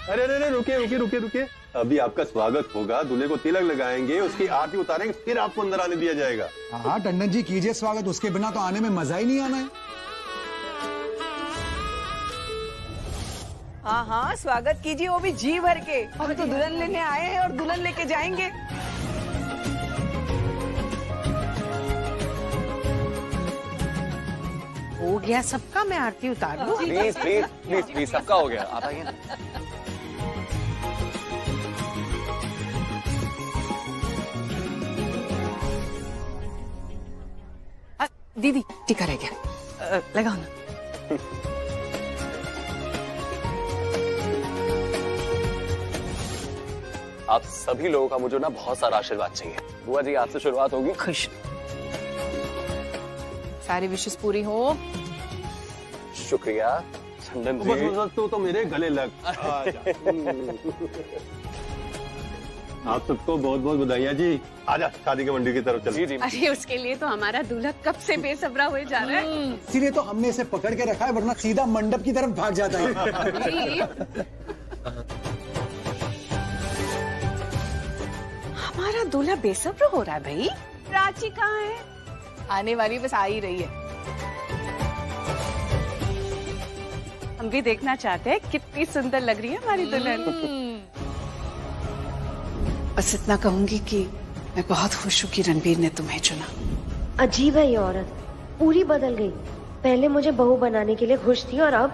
अरे अरे रुकिए रुकिए रुकिए रुकिए, अभी आपका स्वागत होगा, दूल्हे को तिलक लगाएंगे, उसकी आरती उतारेंगे, फिर आपको अंदर आने दिया जाएगा। हाँ टंडन जी कीजिए स्वागत, उसके बिना तो आने में मजा ही नहीं आना है। हाँ हाँ, स्वागत कीजिए, वो भी जी भर के। हम तो दुल्हन लेने आए हैं और दुल्हन लेके जाएंगे। हो गया सबका, मैं आरती उतार लूं? प्लीज प्लीज प्लीज प्लीज, सबका हो गया, आप आइए। दीदी टीका रह गया, लगाओ ना। आप सभी लोगों का मुझे ना बहुत सारा आशीर्वाद चाहिए। बुआ जी आपसे शुरुआत होगी। खुश, सारी विशेष पूरी हो। शुक्रिया चंदन जी। बस तो मेरे गले लग। आप सबको बहुत बहुत बधाइयाँ जी। आजा शादी के मंडी की तरफ चल। जी अरे उसके लिए तो हमारा दूल्हा कब से बेसब्रा हुए जा रहा है। इसीलिए तो हमने इसे पकड़ के रखा है, वरना सीधा मंडप की तरफ भाग जाता है। हमारा दूल्हा बेसब्र हो रहा है भाई। प्राची कहाँ है? आने वाली, बस आ ही रही है। हम भी देखना चाहते हैं कितनी सुंदर लग रही है हमारी दुल्हन। बस इतना कहूंगी कि मैं बहुत खुश हूँ कि रणबीर ने तुम्हें चुना। अजीब है ये औरत, पूरी बदल गई। पहले मुझे बहू बनाने के लिए खुश थी और अब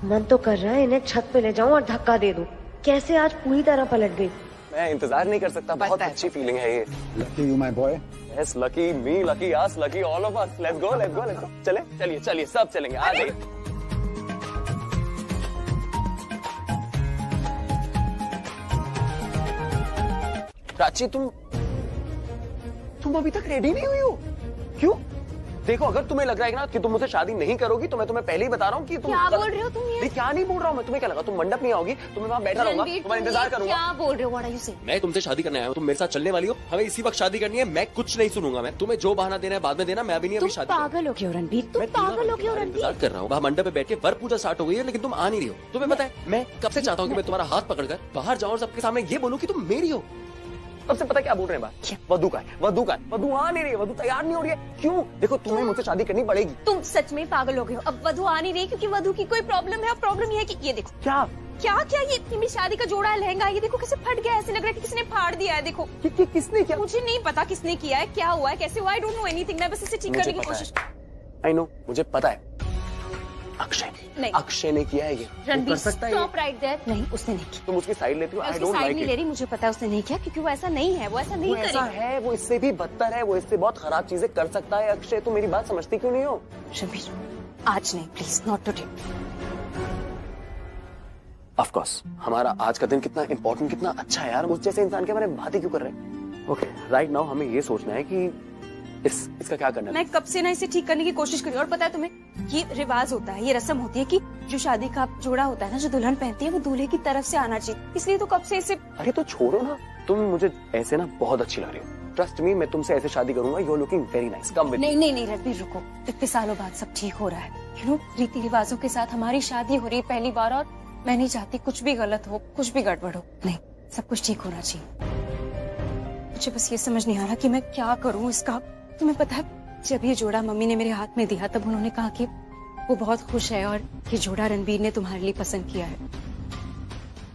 मन तो कर रहा है इन्हें छत पे ले जाऊं और धक्का दे दूं। कैसे आज पूरी तरह पलट गई। मैं इंतजार नहीं कर सकता, बहुत अच्छी फीलिंग है ये। Lucky you my boy. Yes, lucky me, lucky us, lucky all of us. Let's go let's go let's go. चले चलिए चलिए, सब चलेंगे, आ जाइए। प्राची तुम अभी तक रेडी नहीं हुई हो? क्यों? देखो, अगर तुम्हें लग रहा है ना कि तुम मुझसे शादी नहीं करोगी, तो मैं तुम्हें पहले ही बता रहा हूँ कि तुम क्या बोल रहे हो तुम ये? क्या नहीं बोल रहा हूँ मैं, तुम्हें क्या लगा तुम मंडप नहीं आओगी? तुम्हें वहाँ बैठा रहूंगा, तुम्हारा इंतजार करूंगा। क्या बोल रहे हो? What are you saying? मैं तुमसे शादी करने आया हूँ, तुम मेरे साथ चलने वाली हो, हमें इसी वक्त शादी करनी है, मैं कुछ नहीं सुनूंगा। मैं तुम्हें जो बहाना देना है बाद में देना, मैं अभी नहीं, अभी शादी। पागल हो क्यों रणबीर? तुम पागल हो क्यों रणबीर? इंतजार कर रहा हूँ, वहाँ मंडप पे बैठ के वर पूजा स्टार्ट हो गई है, लेकिन तुम आ नहीं रही हो। तुम्हें पता है मैं कब से चाहता हूँ कि मैं तुम्हारा हाथ पकड़कर बाहर जाऊँ और सबके सामने ये बोलूँ कि तुम मेरी हो। सबसे पता क्या बोल रहे हैं बात? वधू का है, वधू का है, वधू आ नहीं रही है, वधू तैयार नहीं हो रही है। क्यों? देखो, तुम्हें मुझसे शादी करनी पड़ेगी। तुम सच में पागल हो गए हो। अब वधू आ नहीं रही क्योंकि वधू की कोई प्रॉब्लम है। और प्रॉब्लम ये है कि ये देखो क्या क्या क्या ये मेरी शादी का जोड़ा है, लहंगा, ये देखो कैसे फट गया है। ऐसे लग रहा है कि किसी ने फाड़ दिया है। देखो किसने किया? मुझे नहीं पता किसने किया है, क्या हुआ है, कैसे हुआ, आई डोंट नो एनीथिंग। मैं बस इसे ठीक करने की कोशिश। आई नो, मुझे पता है, अक्षय नहीं। अक्षय ने किया है ये। वो रणबीर कर सकता है ये। Stop right there. नहीं, उसने नहीं किया। तुम उसकी साइड लेती हो। मैं आई उसकी डोंट साइड लाइक नहीं ले रही, मुझे पता है उसने नहीं किया क्योंकि वो ऐसा नहीं है, वो ऐसा नहीं वो ऐसा करेगा। है, वो इससे भी बदतर है, वो इससे बहुत खराब चीजें कर सकता है। अक्षय, तुम मेरी बात समझती क्यों नहीं हो? रणबीर, आज नहीं, please, not today. Of course हमारा आज का दिन कितना इंपॉर्टेंट, कितना अच्छा है यार। मुझ जैसे इंसान के बारे में बातें क्यों कर रहे हैं? ओके, राइट नाउ हमें ये सोचना है कि इसका क्या करना है। मैं कब से ना इसे ठीक करने की कोशिश करी, और पता है तुम्हें, ये रिवाज होता है, ये रस्म होती है कि जो शादी का जोड़ा होता है ना, जो दुल्हन पहनती है, वो दूल्हे की तरफ से आना चाहिए। इसलिए तो कब से इसे। अरे तो छोड़ो ना, तुम मुझे ऐसे ना बहुत अच्छी लग रही हो। ट्रस्ट मी, मैं तुमसे ऐसे शादी करूंगा। You are looking very nice, come with me. नहीं रणबीर, रुको। इतने सालों बाद सब ठीक हो रहा है, यू नो, रीति रिवाजों के साथ हमारी शादी हो रही है पहली बार, और मैं नहीं चाहती कुछ भी गलत हो, कुछ भी गड़बड़ हो। नहीं, सब कुछ ठीक होना चाहिए। मुझे बस ये समझ नहीं आ रहा कि मैं क्या करूं इसका। तुम्हें पता है, जब ये जोड़ा मम्मी ने मेरे हाथ में दिया, तब उन्होंने कहा कि वो बहुत खुश है और ये जोड़ा रणबीर ने तुम्हारे लिए पसंद किया है।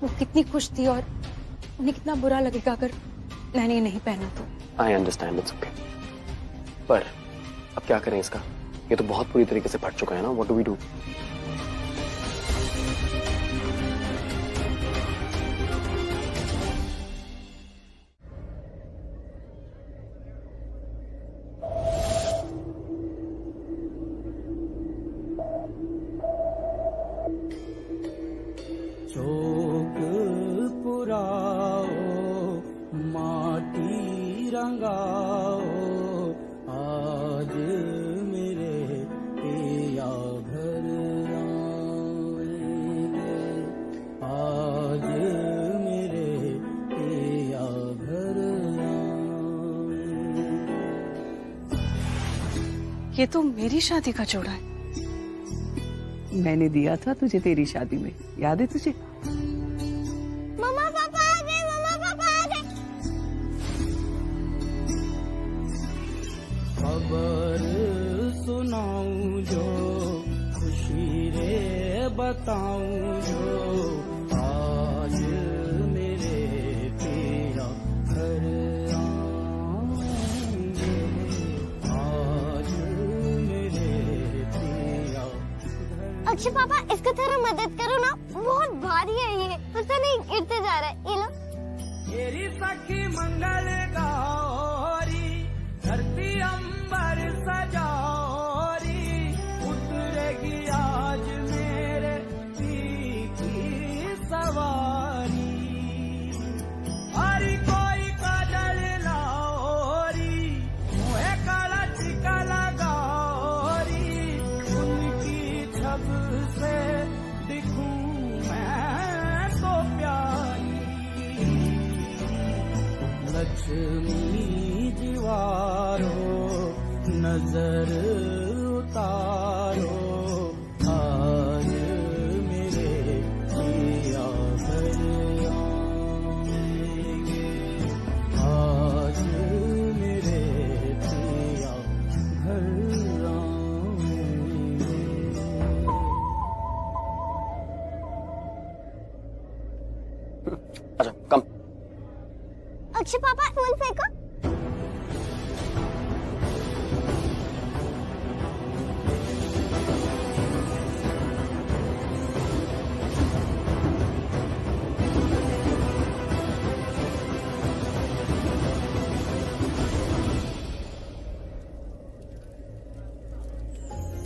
वो कितनी खुश थी, और उन्हें कितना बुरा लगेगा अगर मैंने ये नहीं पहना तो। I understand, it's okay. पर अब क्या करें इसका? ये तो बहुत पूरी तरीके से फट चुका है ना। What do we do? चौक पुराओ, माटी रंगाओ, आज मेरे पिया घर आएंगे, आज मेरे पिया घर आएंगे। ये तो मेरी शादी का जोड़ा है। मैंने दिया था तुझे तेरी शादी में, याद है तुझे? मम्मा पापा आ गए, मम्मा पापा आ गए। खबर सुनाऊं जो, खुशी रे बताऊं जो, आज मेरे पिया घर आएंगे, आज मेरे पिया। अक्षय पापा, इसका थोड़ा मदद करो ना, बहुत भारी है ये, पता नहीं गिरते जा रहा है। ये लो। तेरी सखी मंगल गौरी, धरती अंबर सजौरी, उतरेगी आज मेरे पी की सवारी। हरी कोई काजल लाओरी, मुहे काला टीका लगाओरी, उनकी छब से दिखूं मैं तो प्यारी। लक्ष्मी जीवारो, नजर उतारो, आज मेरे पिया घर आएंगे, आज मेरे पिया घर आएंगे। अच्छा कम। अक्षय पापा, फूल फेंको।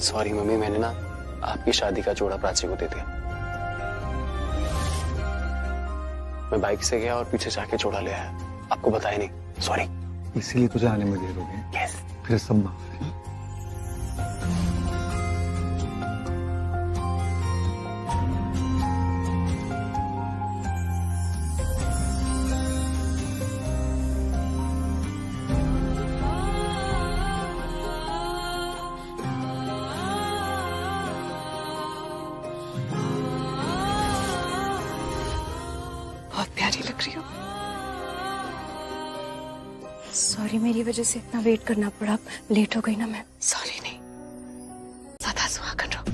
सॉरी मम्मी, मैंने ना आपकी शादी का जोड़ा प्राची को दे दिया। मैं बाइक से गया और पीछे जाके जोड़ा ले आया, आपको बताया नहीं। सॉरी। इसीलिए तुझे आने में देर हो गई। यस। फिर सब माफ है। बहुत प्यारी लग रही हो। सॉरी, मेरी वजह से इतना वेट करना पड़ा, लेट हो गई ना मैं। सॉरी नहीं, सदा सुहागन रहो।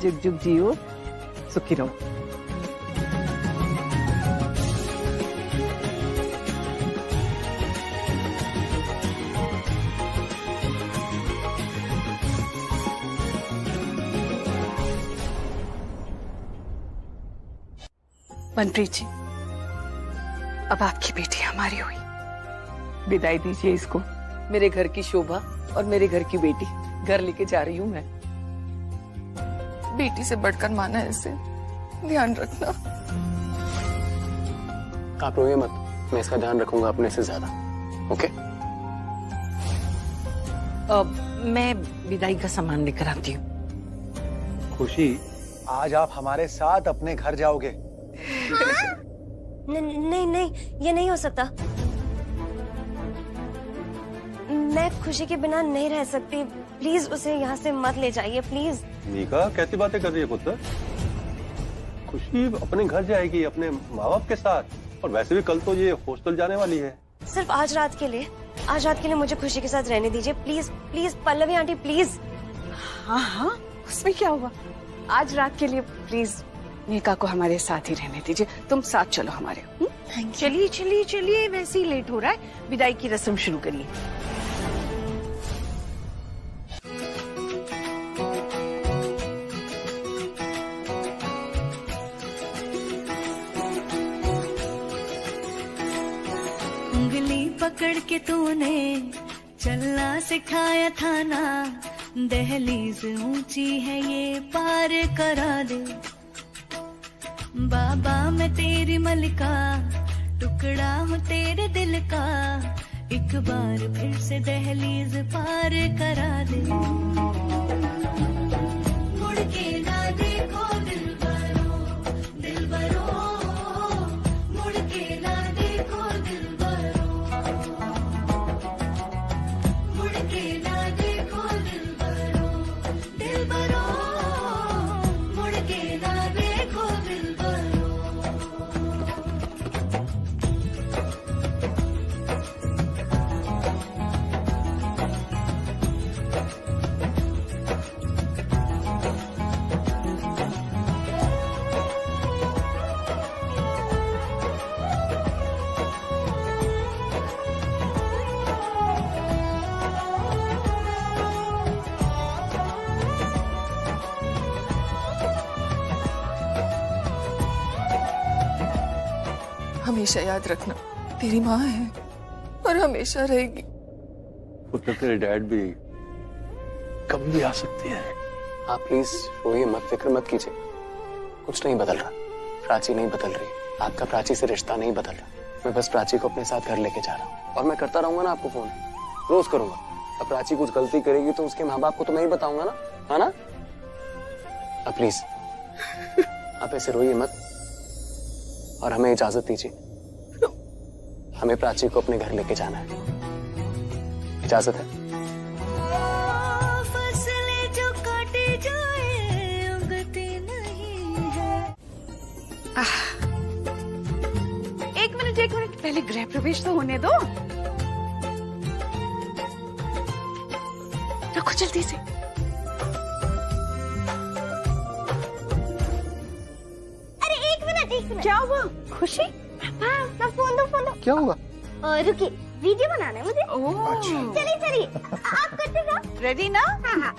जुग जुग जियो, सुखी रहो। मनप्रीत जी, अब आपकी बेटी हमारी हुई, विदाई दीजिए इसको। मेरे घर की शोभा और मेरे घर की बेटी घर लेके जा रही हूँ मैं। बेटी से बढ़कर माना है इसे, ध्यान रखना। आप रोइए मत, मैं इसका ध्यान रखूंगा अपने से ज्यादा। ओके? मैं विदाई का सामान लेकर आती हूँ। खुशी, आज आप हमारे साथ अपने घर जाओगे। नहीं नहीं, ये नहीं हो सकता। मैं खुशी के बिना नहीं रह सकती। प्लीज उसे यहाँ से मत ले जाइए, प्लीज। मीका, कैसी बातें कर रही है पुत्र? खुशी अपने घर जाएगी अपने माँ बाप के साथ, और वैसे भी कल तो ये हॉस्टल जाने वाली है। सिर्फ आज रात के लिए मुझे खुशी के साथ रहने दीजिए, please please. Pallavi aunty please. हाँ हाँ, उसमें क्या हुआ? आज रात के लिए प्लीज मीका को हमारे साथ ही रहने दीजिए। तुम साथ चलो हमारे। चलिए चलिए चलिए, वैसे ही लेट हो रहा है, विदाई की रस्म शुरू करिए। उंगली पकड़ के तूने चलना सिखाया था ना, दहलीज ऊंची है ये पार करा दे। बाबा मैं तेरी मलिका, टुकड़ा हूँ तेरे दिल का, एक बार फिर से दहलीज पार करा दे। मुड़ के ना देखो दिलबरो, दिलबरो, मुड़ के ना देखो दिलबरो, मुड़ के ना देखो दिलबरो, दिलबरो, मुड़ के ना देखो दिलबरो। हमेशा याद रखना, तेरी माँ है और हमेशा रहेगी। पुत्र, तेरे डैड भी कभी भी आ सकती है। आप प्लीज रोइए मत, फिक्र मत कीजिए। कुछ नहीं बदल रहा, प्राची नहीं बदल रही, आपका प्राची से रिश्ता नहीं बदल रहा। मैं बस प्राची को अपने साथ घर लेके जा रहा हूँ, और मैं करता रहूंगा ना आपको फोन, रोज करूंगा। अब प्राची कुछ गलती करेगी तो उसके माँ बाप को तो मैं ही बताऊंगा ना, है ना? अब प्लीज आप ऐसे रोइए मत, और हमें इजाजत दीजिए। हमें प्राची को अपने घर लेके जाना है, इजाजत है? फसलें जो काटे जाए उगती नहीं है। एक मिनट, पहले गृह प्रवेश तो होने दो। रखो जल्दी से। अरे एक मिनट। क्या हुआ खुशी? हाँ, फोन दो। क्या हुआ? रुकिए, वीडियो बनाना है मुझे। ओह, चलिए आप करते जाओ। रेडी ना? हाँ।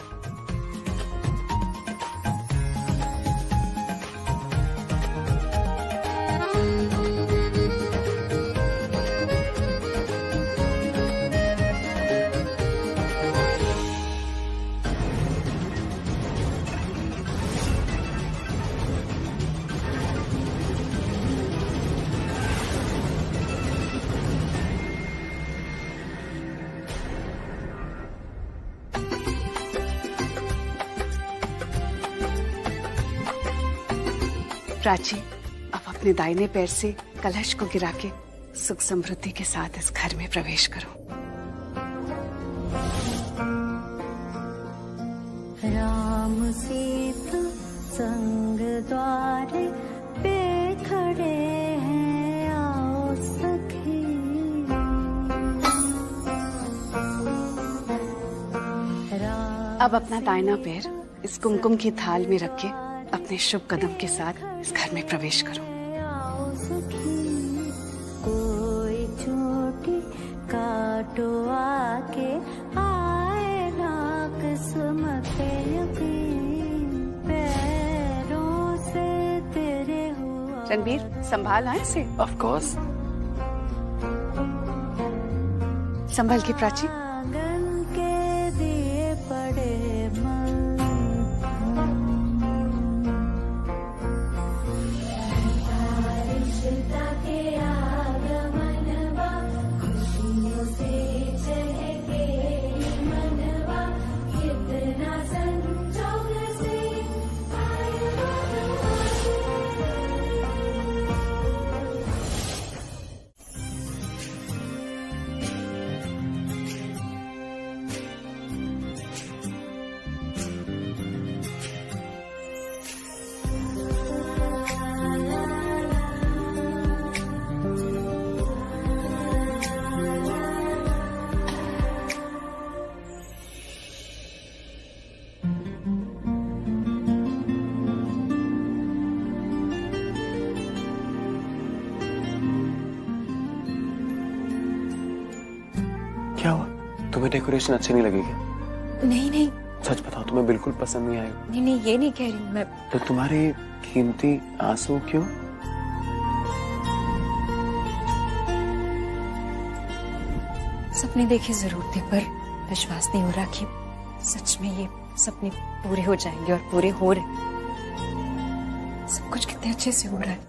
प्राची, अब अपने दाहिने पैर से कलश को गिरा के सुख समृद्धि के साथ इस घर में प्रवेश करो। राम सीता संग द्वारे पे खड़े हैं, आओ सखी। अब अपना दाहिना पैर इस कुमकुम की थाल में रख के अपने शुभ कदम के साथ इस घर में प्रवेश करो। कोई चोटी काटो आके, आए ना किस्मत यकीन, पैरों से तेरे हुआ। रणबीर, संभाल आए इसे। Of course. संभल के प्राची। आंगन के दिए पड़े मन, रिश्ता के आगमनवा, खुशियों से चहके मनवा, कितना संजोग से आए क्या हुआ? तुम्हें डेकोरेशन अच्छी नहीं लगी क्या? नहीं नहीं सच बताओ, तुम्हें बिल्कुल पसंद नहीं आएगा? नहीं नहीं, ये नहीं कह रही हूँ मैं। तो तुम्हारे कीमती आंसू क्यों? सपने देखे जरूर थे, पर विश्वास नहीं हो रहा कि सच में ये सपने पूरे हो जाएंगे, और पूरे हो रहे। सब कुछ कितने अच्छे से हो रहा है।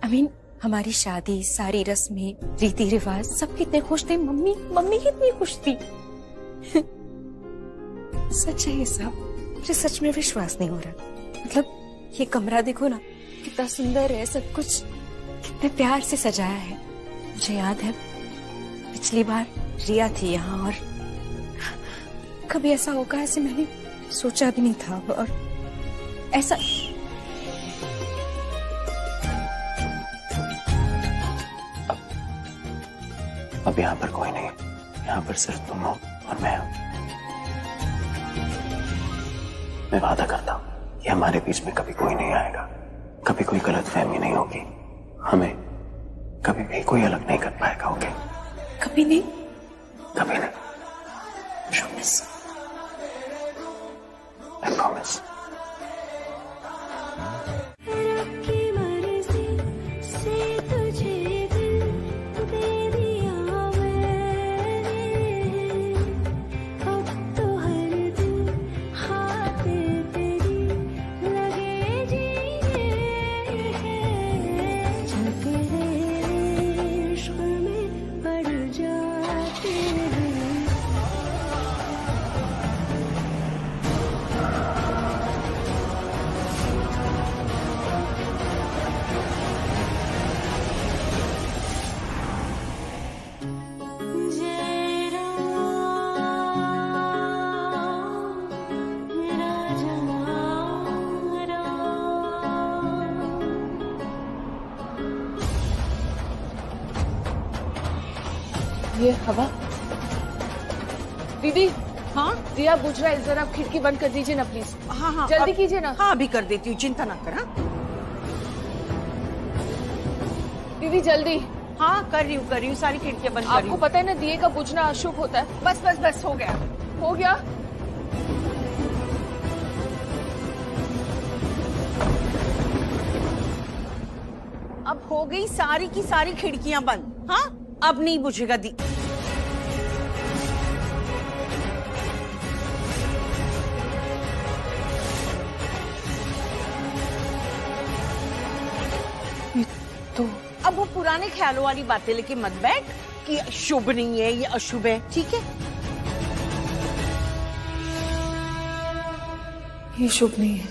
I mean, हमारी शादी, सारी रस्में, रीति रिवाज, सब कितने खुश थे। मम्मी कितनी खुश थी। सच है ये सब, मुझे सच में विश्वास नहीं हो रहा। मतलब ये कमरा देखो ना, कितना सुंदर है, सब कुछ कितने प्यार से सजाया है। मुझे याद है पिछली बार रिया थी यहाँ, और कभी ऐसा होगा ऐसे मैंने सोचा भी नहीं था। और ऐसा अब यहाँ पर कोई नहीं, यहाँ पर सिर्फ तुम हो और मैं हूं। मैं वादा करता हूं कि हमारे बीच में कभी कोई नहीं आएगा, कभी कोई गलतफहमी नहीं होगी, हमें कभी भी कोई अलग नहीं कर पाएगा। ओके? कभी नहीं, कभी नहीं। Promise, I promise. ये हवा। दीदी, हाँ दिया बुझ रहा है, जरा खिड़की बंद कर दीजिए ना प्लीज। हाँ हाँ जल्दी कीजिए ना। हाँ अभी कर देती हूँ, चिंता ना कर। दीदी जल्दी। हाँ कर रही हूँ, सारी खिड़कियां बंद कर रही आपको पता है ना दिए का बुझना अशुभ होता है। बस बस बस हो गया, हो गया। अब हो गई सारी की सारी खिड़कियां बंद। हाँ अब नहीं बुझेगा दी। तो अब वो पुराने ख्यालों वाली बातें लेके मत बैठ कि शुभ नहीं है ये अशुभ है, ठीक है? ये शुभ नहीं है,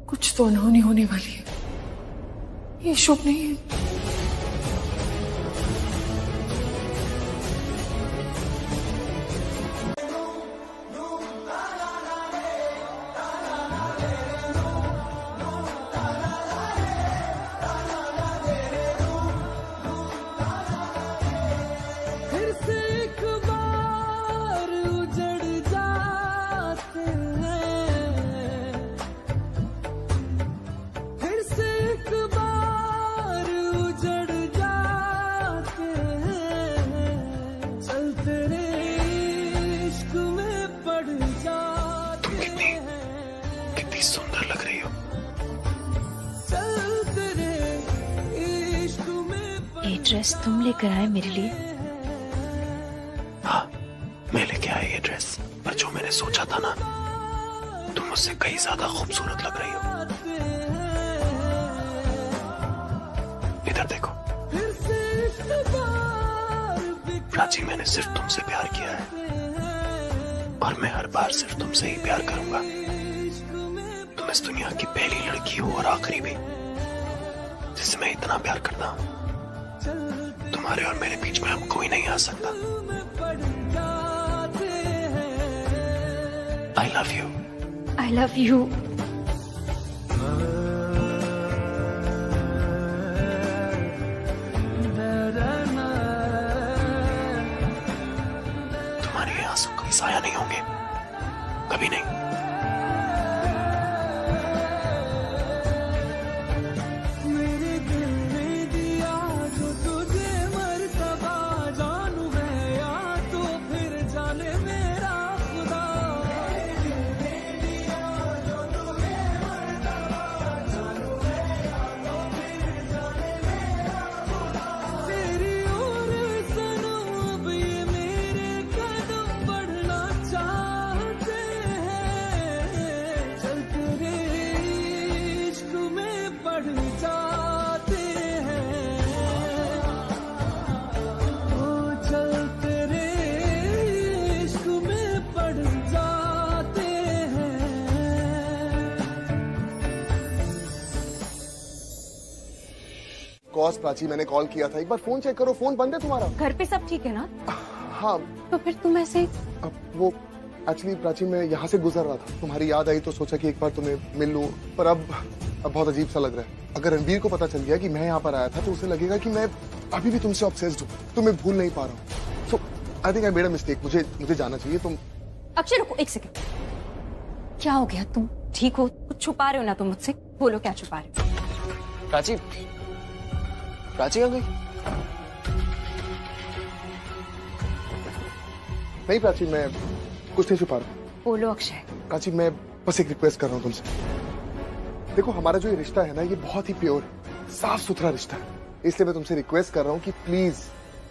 कुछ तो अनहोनी होने वाली है। ये शुभ नहीं है। तुम लेकर आए मेरे लिए? हाँ, मैं लेके आया ये ड्रेस, पर जो मैंने सोचा था ना, तुम मुझसे कहीं ज्यादा खूबसूरत लग रही हो। इधर देखो प्राची, मैंने सिर्फ तुमसे प्यार किया है और मैं हर बार सिर्फ तुमसे ही प्यार करूंगा। तुम इस दुनिया की पहली लड़की हो और आखिरी भी जिससे मैं इतना प्यार करता हूं। तुम्हारे और मेरे बीच में अब कोई नहीं आ सकता। I love you. I love you. तुम्हारे आंसू कोई साया नहीं होंगे, कभी नहीं। कॉस प्राची, मैंने कॉल किया था, एक बार फोन चेक करो, फोन बंद है तुम्हारा। घर पे सब ठीक है ना? हाँ। तो फिर तुम ऐसे वो एक्चुअली प्राची, मैं यहाँ से गुजर रहा था, तुम्हारी याद आई तो सोचा कि एक बार तुम्हें मिल लूं, पर अब बहुत अजीब सा लग रहा है। अगर रणबीर को पता चल गया कि मैं यहाँ पर आया था तो उसे लगेगा कि मैं अभी भी तुमसे ऑब्सेस्ड हूँ, तुम्हें भूल नहीं पा रहा हूँ। तो I think I made a mistake, मुझे जाना चाहिए। तुम अक्षय रुको एक सेकंड, क्या हो गया? तुम ठीक हो? कुछ छुपा रहे हो ना तुम मुझसे? बोलो क्या छुपा रहे हो? प्राची, प्राची कहाँ गई? नहीं प्राची, मैं कुछ नहीं छुपा रहा। बोलो अक्षय। प्राची, मैं बस एक रिक्वेस्ट कर रहा हूँ तुमसे। देखो, हमारा जो ये रिश्ता है ना, ये बहुत ही प्योर, साफ सुथरा रिश्ता है। इसलिए मैं तुमसे रिक्वेस्ट कर रहा हूँ कि प्लीज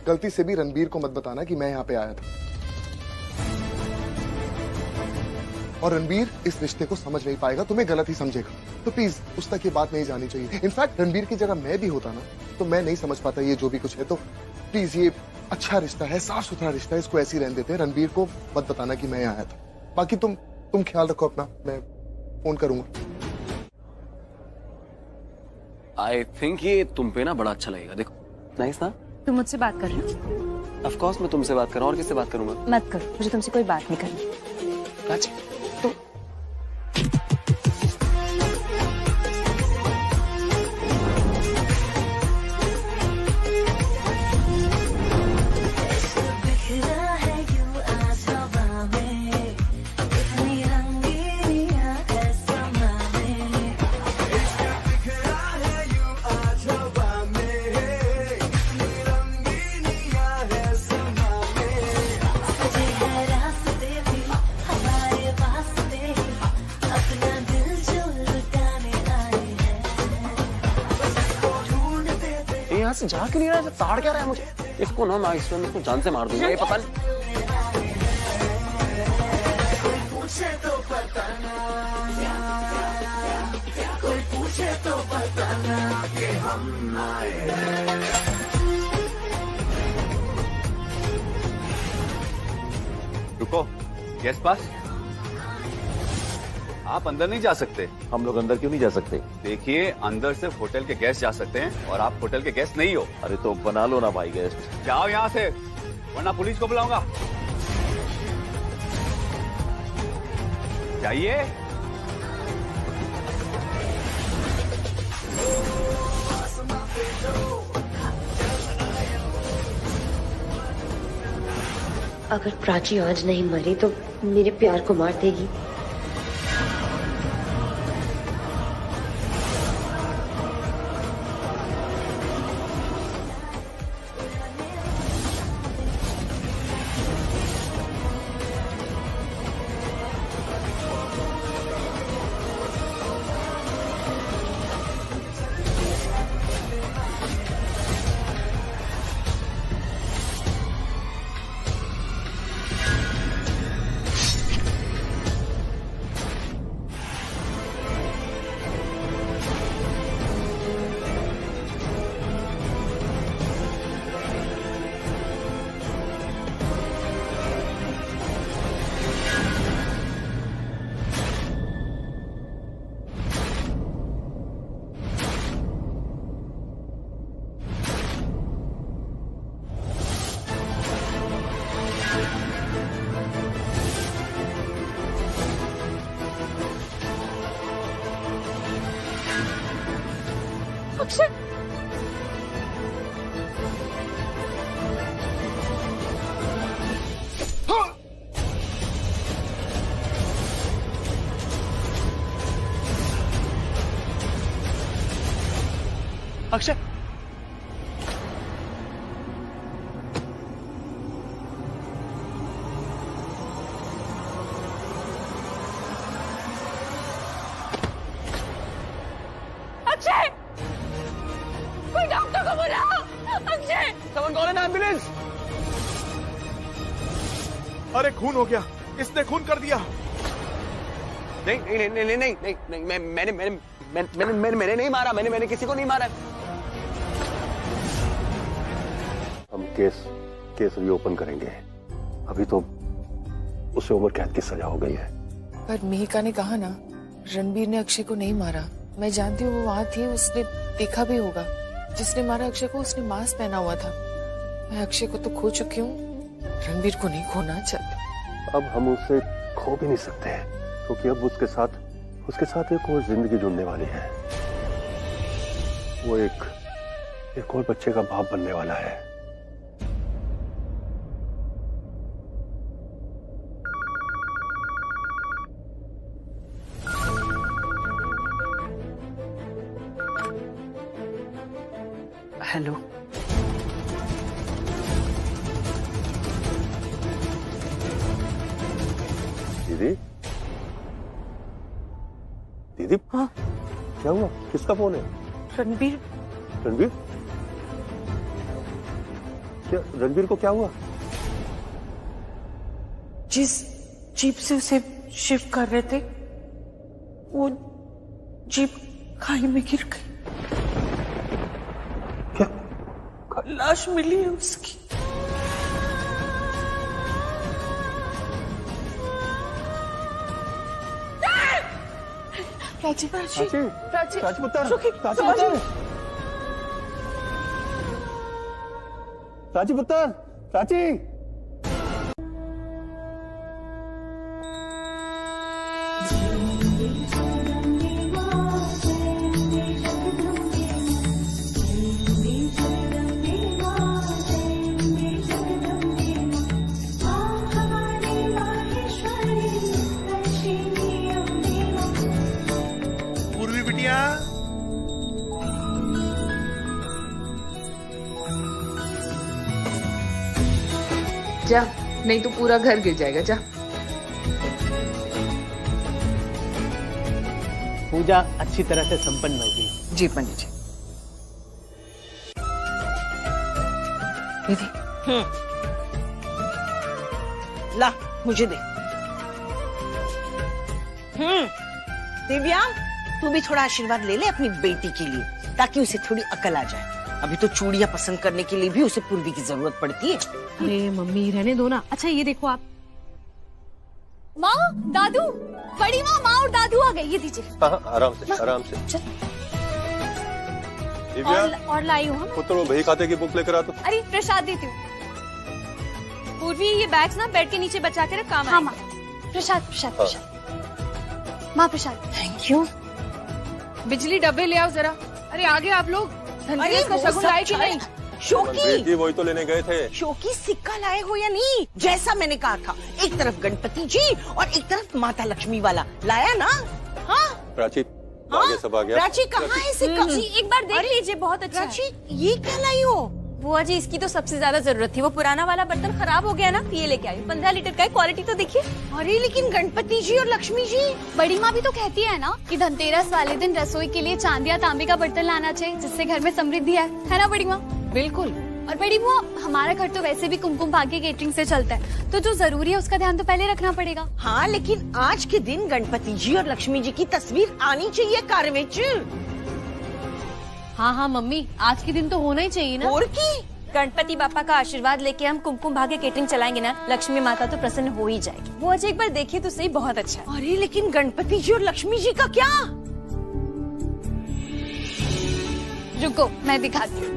गलती से भी रणबीर को मत बताना कि मैं यहाँ पे आया था। और रणबीर इस रिश्ते को समझ नहीं पाएगा, तुम्हें गलत ही समझेगा। तो प्लीज उस तक ये बात नहीं जानी चाहिए। इनफैक्ट रणबीर की जगह मैं भी होता ना, तो मैं नहीं समझ पाता ये जो भी कुछ है। तो प्लीज, ये अच्छा रिश्ता है, साफ सुथरा रिश्ता है, इसको ऐसे ही रहने देते हैं। रणबीर को मत बताना कि मैं यहाँ आया था। बाकी तुम ख्याल रखो अपना, मैं फोन करूंगा। आई थिंक ये तुम पे ना बड़ा अच्छा लगेगा। देखो, नाइस ना? तुम मुझसे बात कर रहे हो? ऑफ कोर्स मैं तुमसे बात कर रहा हूँ, और किससे बात करूंगा? मत करो, मुझे तुमसे कोई बात नहीं करनी। प्राची, यहाँ से जा क्यों नहीं रहा है? ताड़ क्या रहा है मुझे? इसको ना मैं इसको जान से मार दूंगा, ये पता नहीं। रुको, गेस्ट पास? आप अंदर नहीं जा सकते। हम लोग अंदर क्यों नहीं जा सकते? देखिए, अंदर सिर्फ होटल के गेस्ट जा सकते हैं और आप होटल के गेस्ट नहीं हो। अरे तो बना लो ना भाई गेस्ट। जाओ यहाँ से, वरना पुलिस को बुलाऊंगा। जाइए। अगर प्राची आज नहीं मरी तो मेरे प्यार को मार देगी। अक्षय, अक्षय, कोई डॉक्टर को बुलाओ। अक्षय, समन कॉल एन एम्बुलेंस। अरे खून हो गया, इसने खून कर दिया। नहीं नहीं नहीं नहीं नहीं नहीं, मैंने नहीं मारा, मैंने किसी को नहीं मारा। हम केस रीओपन करेंगे। अभी तो उसे उम्र कैद की सजा हो गई है। पर मिहिका ने कहा ना, रणबीर ने अक्षय को नहीं मारा। मैं जानती हूँ वो वहां थी, उसने देखा भी होगा। जिसने मारा अक्षय को उसने मास्क पहना हुआ था। मैं अक्षय को तो खो चुकी हूँ, रणबीर को नहीं खोना चाहती। अब हम उसे खो भी नहीं सकते हैं, क्योंकि अब उसके साथ एक और जिंदगी जुड़ने वाली है। वो एक और बच्चे का बाप बनने वाला है। हेलो, दीदी, दीदी, हाँ, क्या हुआ? किसका फोन है? रणबीर। रणबीर? क्या रणबीर को क्या हुआ? जिस जीप से उसे शिफ्ट कर रहे थे, वो जीप खाई में गिर गई। क्या? लाश मिली है उसकी। प्राची, प्राची पुत्र, प्राची पुत्र, प्राची। पूर्वी बिटिया, जा, नहीं तो पूरा घर गिर जाएगा। जा। पूजा अच्छी तरह से संपन्न हो गई। जी पंडित जी। दीदी, ला, मुझे दे। दिव्या, तू भी थोड़ा आशीर्वाद ले ले अपनी बेटी के लिए, ताकि उसे थोड़ी अकल आ जाए। अभी तो चूड़ियां पसंद करने के लिए भी उसे पूर्वी की जरूरत पड़ती है। अरे मम्मी रहने दो ना। अच्छा ये देखो आप। माँ, दादू, बड़ी माँ और दादू आ गए। ये दीजिए। हाँ, आराम से, आराम से। दिव्या, और लाई हूँ। पुत्र वो बही खाते की बुक लेकर आ। तो अरे प्रसाद देती हूँ। पूर्वी ये बैग्स ना बेड के नीचे बचा के रख, काम हाँ माँ। प्रसाद प्रसाद प्रसाद। माँ प्रसाद। Thank you. बिजली डब्बे ले आओ जरा। अरे आगे आप लोग धनतेरस का शगुन लाए कि नहीं? शोकी, वही तो लेने गए थे। शोकी, सिक्का लाए हो या नहीं? जैसा मैंने कहा था, एक तरफ गणपति जी और एक तरफ माता लक्ष्मी वाला लाया ना? हाँ प्राची, आगे सब आ गया। प्राची कहाँ है सिक्का? जी एक बार देख लीजिए, बहुत अच्छा है। प्राची, ये क्या लाई हो? बुआ जी इसकी तो सबसे ज्यादा जरूरत थी। वो पुराना वाला बर्तन खराब हो गया ना, ये लेके आई। 15 लीटर का है, क्वालिटी तो देखिए। अरे लेकिन गणपति जी और लक्ष्मी जी, बड़ी माँ भी तो कहती है ना कि धनतेरस वाले दिन रसोई के लिए चांदी या तांबे का बर्तन लाना चाहिए, जिससे घर में समृद्धि है ना बड़ी माँ? बिल्कुल। और बड़ी बुआ, हमारा घर तो वैसे भी कुमकुम भाग्य केटरिंग से चलता है, तो जो जरूरी है उसका ध्यान तो पहले रखना पड़ेगा। हाँ, लेकिन आज के दिन गणपति जी और लक्ष्मी जी की तस्वीर आनी चाहिए कार विच। हाँ मम्मी, आज के दिन तो होना ही चाहिए ना। और की गणपति बापा का आशीर्वाद लेके हम कुमकुम भाग्य केटरिंग चलाएंगे ना, लक्ष्मी माता तो प्रसन्न हो ही जाएगी। वो आज एक बार देखिए तो सही, बहुत अच्छा है। अरे लेकिन गणपति जी और लक्ष्मी जी का क्या? रुको, मैं दिखाती हूँ।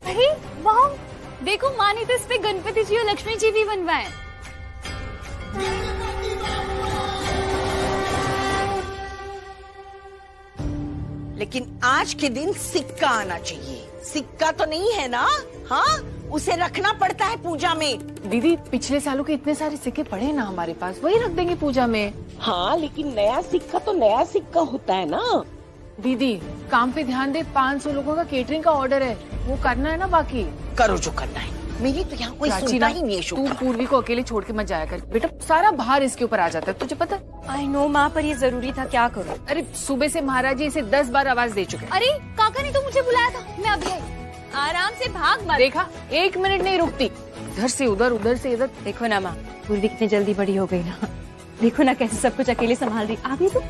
अरे वाह, देखो माँ ने तो इस पे गणपति जी और लक्ष्मी जी भी बनवाए। लेकिन आज के दिन सिक्का आना चाहिए। सिक्का तो नहीं है ना? हाँ, उसे रखना पड़ता है पूजा में। दीदी पिछले सालों के इतने सारे सिक्के पड़े ना हमारे पास, वही रख देंगे पूजा में। हाँ लेकिन नया सिक्का तो नया सिक्का होता है ना। दीदी काम पे ध्यान दे, 500 लोगों का केटरिंग का ऑर्डर है, वो करना है ना। बाकी करो जो करना है, मेरी तो यहाँ कोई सुनता ही नहीं है। तू पूर्वी को अकेले छोड़ के मत जाया कर बेटा, सारा भार इसके ऊपर आ जाता है, तुझे पता है। आई नो माँ, पर ये जरूरी था, क्या करूँ। अरे सुबह से महाराज जी इसे 10 बार आवाज दे चुके। अरे काका ने तो मुझे बुलाया था, मैं अभी आई। आराम से भाग मत। देखा 1 मिनट नहीं रुकती, इधर से उधर उधर से इधर। देखो ना माँ, पूर्वी कितनी जल्दी बड़ी हो गई ना, देखो ना कैसे सब कुछ अकेले संभाल रही। आ गई तो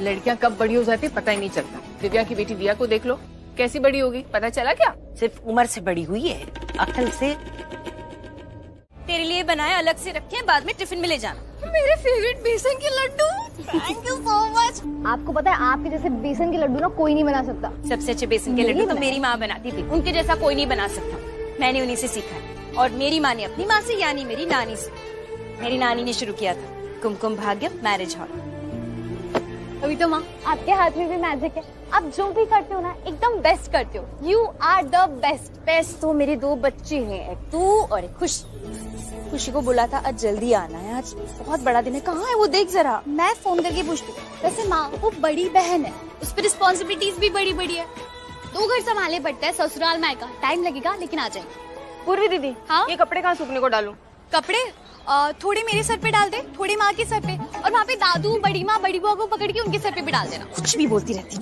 लड़कियां कब बड़ी हो जाती पता ही नहीं चलता। दिव्या की बेटी दिया को देख लो, कैसी बड़ी होगी, पता चला क्या? सिर्फ उम्र से बड़ी हुई है, अकल से। तेरे लिए बनाए, अलग से रखे, बाद में टिफिन में ले जाना। मेरे फेवरेट बेसन के लड्डू, थैंक यू सो मच। आपको पता है आपके जैसे बेसन के लड्डू ना कोई नहीं बना सकता। सबसे अच्छे बेसन के लड्डू तो मेरी माँ बनाती थी, उनके जैसा कोई नहीं बना सकता। मैंने उन्हीं से सीखा है, और मेरी माँ ने अपनी माँ से, यानी मेरी नानी से। मेरी नानी ने शुरू किया था कुमकुम भाग्य मैरिज हॉल। अभी तो माँ आपके हाथ में भी मैजिक है, आप जो भी करते हो ना एकदम बेस्ट करते हो। You are the best. Best तो मेरे 2 बच्चे हैं, एक तू और एक खुशी। खुशी को बोला था आज जल्दी आना है, आज बहुत बड़ा दिन है। कहाँ है वो, देख जरा। मैं फोन करके पूछती हूँ। वैसे माँ वो बड़ी बहन है, उस पर रिस्पॉन्सिबिलिटीज भी बड़ी बड़ी है। 2 घर संभालने पड़ता है, ससुराल मायका, टाइम लगेगा लेकिन आ जाएंगे। पूर्वी दीदी, हाँ ये कपड़े कहाँ सूखने को डालूं? कपड़े थोड़े मेरे सर पे डाल दे, थोड़े माँ के सर पे, और वहाँ पे दादू बड़ी माँ बड़ी बुआ को पकड़ के उनके सर पे भी डाल देना। कुछ भी बोलती रहती।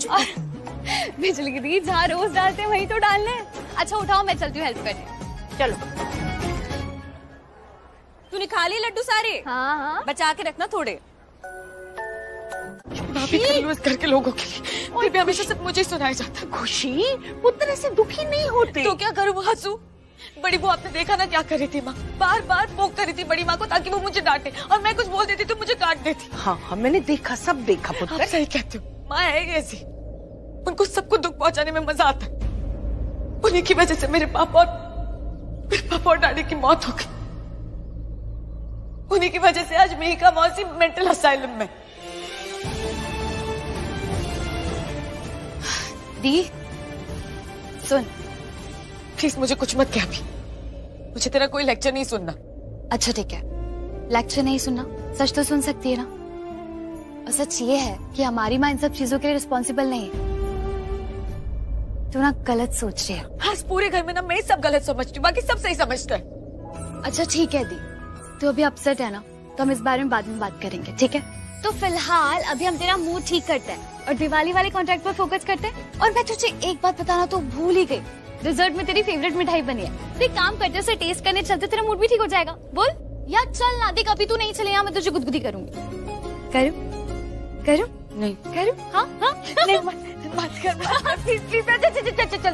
बिजली की दी जहाँ रोज डालते हैं वही तो डालना है। अच्छा उठाओ, मैं चलती हूँ हेल्प करने। चलो। तूने खा लिए लड्डू सारे? हाँ हाँ, बचा के रखना थोड़े। भाभी कर लो इस घर के लोगों के लिए, फिर भी हमेशा सब मुझे सुनाया जाता। खुशी पुत्र ऐसे दुखी नहीं होते। तो क्या करूँ हंसू? बड़ी बुआ आपने देखा ना क्या कर रही थी माँ, बार बार पोक कर रही थी बड़ी माँ को ताकि वो मुझे डांटे, और मैं कुछ बोल देती तो मुझे काट देती। हाँ हाँ मैंने देखा, सब देखा पुत्र। आप सही कहते हो, माँ है ऐसी, उनको सबको दुख पहुंचाने में मजा आता है। उन्हीं की वजह से मेरे पापा और डैडी की मौत हो गई। उन्हीं की वजह से आज मेहिका मौसी मेंटल असाइलम में। दी सुन प्लीज, मुझे कुछ मत कह अभी, मुझे तेरा कोई लेक्चर नहीं सुनना। अच्छा ठीक है, लेक्चर नहीं सुनना, सच तो सुन सकती है ना। और सच ये है कि हमारी माँ इन सब चीजों के लिए रिस्पॉन्सिबल नहीं है। तू ना गलत सोच रही है। हाँ, पूरे घर में ना मैं सब गलत समझती हूँ, बाकी सब सही समझता है। अच्छा ठीक है दी, तो अभी अपसेट है ना, तो हम इस बारे में बाद में बात करेंगे, ठीक है? तो फिलहाल अभी हम तेरा मूड ठीक करते हैं और दिवाली वाले कॉन्ट्रैक्ट पर फोकस करते हैं। और मैं तुझे एक बात बताना तो भूल ही गई, डिजर्ट में तेरी फेवरेट मिठाई बनी है। तो एक काम करते, उसे टेस्ट करने चलते, तेरा मूड भी ठीक हो जाएगा। बोल यार, चल ना, देख अभी तू नहीं चले, यहाँ मैं तुझे गुदगुदी करूंगी। करूं? नहीं करूं? हाँ हाँ नहीं, मत कर प्लीज प्लीज। चल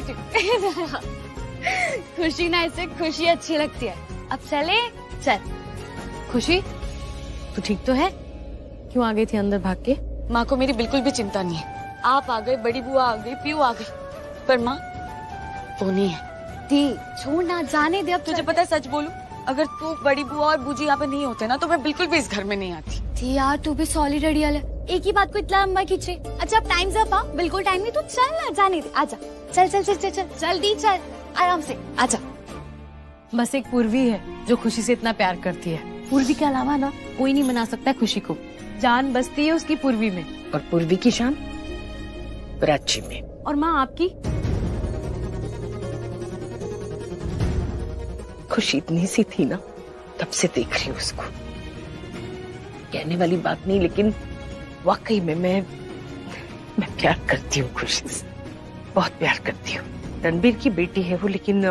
खुशी ना, इससे खुशी अच्छी लगती है। अब चले, चल। खुशी तू ठीक तो है? क्यों आ गई थी अंदर भाग के? माँ को मेरी बिल्कुल भी चिंता नहीं है। आप आ गए, बड़ी बुआ आ गई, पीयू आ गई, पर माँ वो नहीं है। दी छोड़ ना, जाने दे। अब तुझे पता है सच बोलूं, अगर तू बड़ी बुआ और बूजी यहाँ पे नहीं होते ना तो मैं बिल्कुल भी इस घर में नहीं आती थी। यार तू भी सॉलिड है, एक ही बात को इतना लंबा खींचे। अच्छा अब टाइम से अपा, बिल्कुल टाइम नहीं, तू चल ना, जाने दे, आजा। चल चल चल चल चल, जल्दी चल, आराम से आजा। बस एक पूर्वी है जो खुशी से इतना प्यार करती है। पूर्वी के अलावा ना कोई नहीं मना सकता है खुशी को। जान बसती है उसकी पूर्वी में, और पूर्वी की शान प्राची में। और माँ आपकी? खुशी इतनी सी थी ना, तब से देख रही हूँ उसको। कहने वाली बात नहीं, लेकिन वाकई में मैं प्यार करती हूँ खुशी से, बहुत प्यार करती हूँ। रणबीर की बेटी है वो, लेकिन